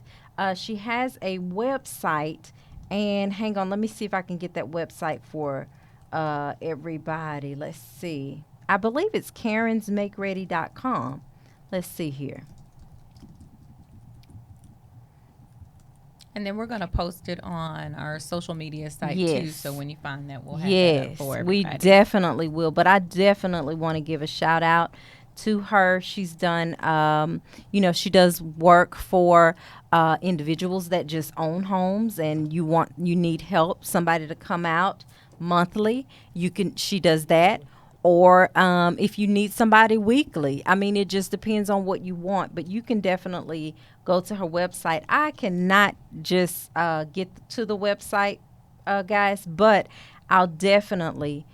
[SPEAKER 1] She has a website, and hang on, let me see if I can get that website for everybody. Let's see. I believe it's karensmakeready.com. Let's see here.
[SPEAKER 2] And then we're going to post it on our social media site too.
[SPEAKER 1] Yes.
[SPEAKER 2] So when you find that, we'll have that up
[SPEAKER 1] Yes,
[SPEAKER 2] for
[SPEAKER 1] we
[SPEAKER 2] everybody.
[SPEAKER 1] definitely will. But I definitely want to give a shout out to her. She's done, she does work for individuals that just own homes, and you need help, somebody to come out monthly. She does that. or if you need somebody weekly. I mean, it just depends on what you want, but you can definitely go to her website. I cannot just get to the website, guys, but I'll definitely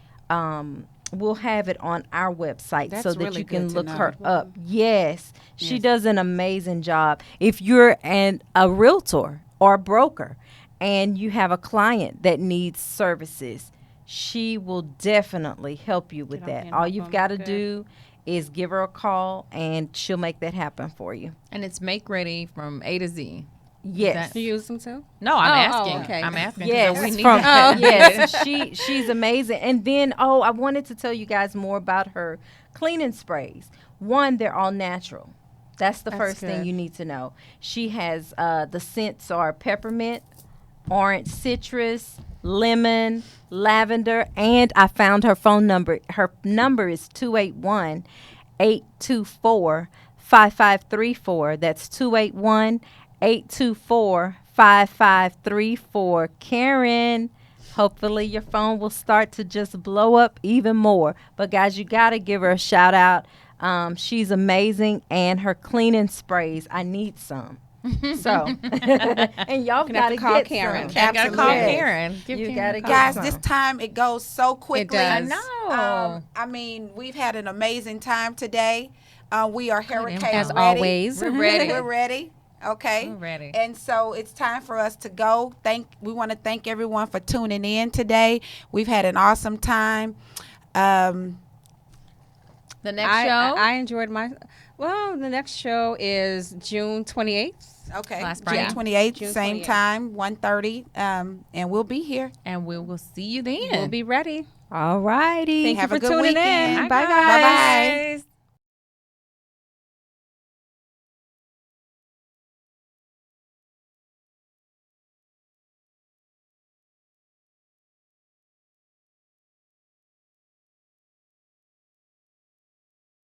[SPEAKER 1] we'll have it on our website so
[SPEAKER 4] That's
[SPEAKER 1] that
[SPEAKER 4] really
[SPEAKER 1] you can
[SPEAKER 4] good to
[SPEAKER 1] look
[SPEAKER 4] know.
[SPEAKER 1] her up. Yes, she
[SPEAKER 4] Yes.
[SPEAKER 1] does an amazing job. If you're a realtor or a broker and you have a client that needs services, she will definitely help you with
[SPEAKER 3] Get on
[SPEAKER 1] that.
[SPEAKER 3] and
[SPEAKER 1] All
[SPEAKER 3] help
[SPEAKER 1] you've
[SPEAKER 3] 'em.
[SPEAKER 1] got to
[SPEAKER 3] Good.
[SPEAKER 1] do is give her a call and she'll make that happen for you.
[SPEAKER 2] And it's make ready from A to Z.
[SPEAKER 1] Yes.
[SPEAKER 3] You use them too?
[SPEAKER 2] No, I'm
[SPEAKER 3] Oh,
[SPEAKER 2] asking.
[SPEAKER 3] okay.
[SPEAKER 2] I'm asking. 'cause
[SPEAKER 1] Yes,
[SPEAKER 2] we need
[SPEAKER 1] from
[SPEAKER 2] that.
[SPEAKER 1] yes, she's amazing. And then I wanted to tell you guys more about her cleaning sprays. One, they're all natural. That's the
[SPEAKER 3] That's
[SPEAKER 1] first thing
[SPEAKER 3] good.
[SPEAKER 1] you need to know. She has the scents are peppermint, orange citrus, lemon, lavender, and I found her phone number. Her number is 281-824-5534. That's 281-824-5534. Karen, hopefully your phone will start to just blow up even more. But guys, you got to give her a shout out. She's amazing, and her cleaning sprays, I need some. So, and y'all
[SPEAKER 3] Gonna have
[SPEAKER 1] got
[SPEAKER 3] to
[SPEAKER 1] to
[SPEAKER 3] call
[SPEAKER 1] get
[SPEAKER 3] Karen.
[SPEAKER 1] some.
[SPEAKER 2] I gotta call
[SPEAKER 4] Absolutely.
[SPEAKER 2] Karen. Give
[SPEAKER 1] You
[SPEAKER 2] Karen
[SPEAKER 1] gotta
[SPEAKER 2] a
[SPEAKER 1] get
[SPEAKER 2] call.
[SPEAKER 4] Guys,
[SPEAKER 1] some.
[SPEAKER 4] this time it goes so quickly.
[SPEAKER 3] does.
[SPEAKER 2] I know.
[SPEAKER 4] I mean, we've had an amazing time today. We are hurricane
[SPEAKER 3] As
[SPEAKER 4] ready.
[SPEAKER 3] always.
[SPEAKER 2] We're ready.
[SPEAKER 4] We're ready. Okay.
[SPEAKER 2] We're ready.
[SPEAKER 4] And so it's time for us to go. We want to thank everyone for tuning in today. We've had an awesome time.
[SPEAKER 2] The next show.
[SPEAKER 3] I enjoyed the next show is June 28th.
[SPEAKER 4] Okay.
[SPEAKER 2] Last
[SPEAKER 4] June
[SPEAKER 2] Friday.
[SPEAKER 4] 28th,
[SPEAKER 3] June
[SPEAKER 4] same
[SPEAKER 3] 28th.
[SPEAKER 4] time, 1:30. And we'll be here.
[SPEAKER 2] and we will see you then.
[SPEAKER 3] We'll be ready.
[SPEAKER 1] All righty.
[SPEAKER 3] Thank
[SPEAKER 4] Have
[SPEAKER 3] you
[SPEAKER 4] a
[SPEAKER 3] for
[SPEAKER 4] good
[SPEAKER 3] tuning
[SPEAKER 4] weekend.
[SPEAKER 3] in.
[SPEAKER 2] Bye,
[SPEAKER 3] Bye, guys.
[SPEAKER 4] Bye-bye.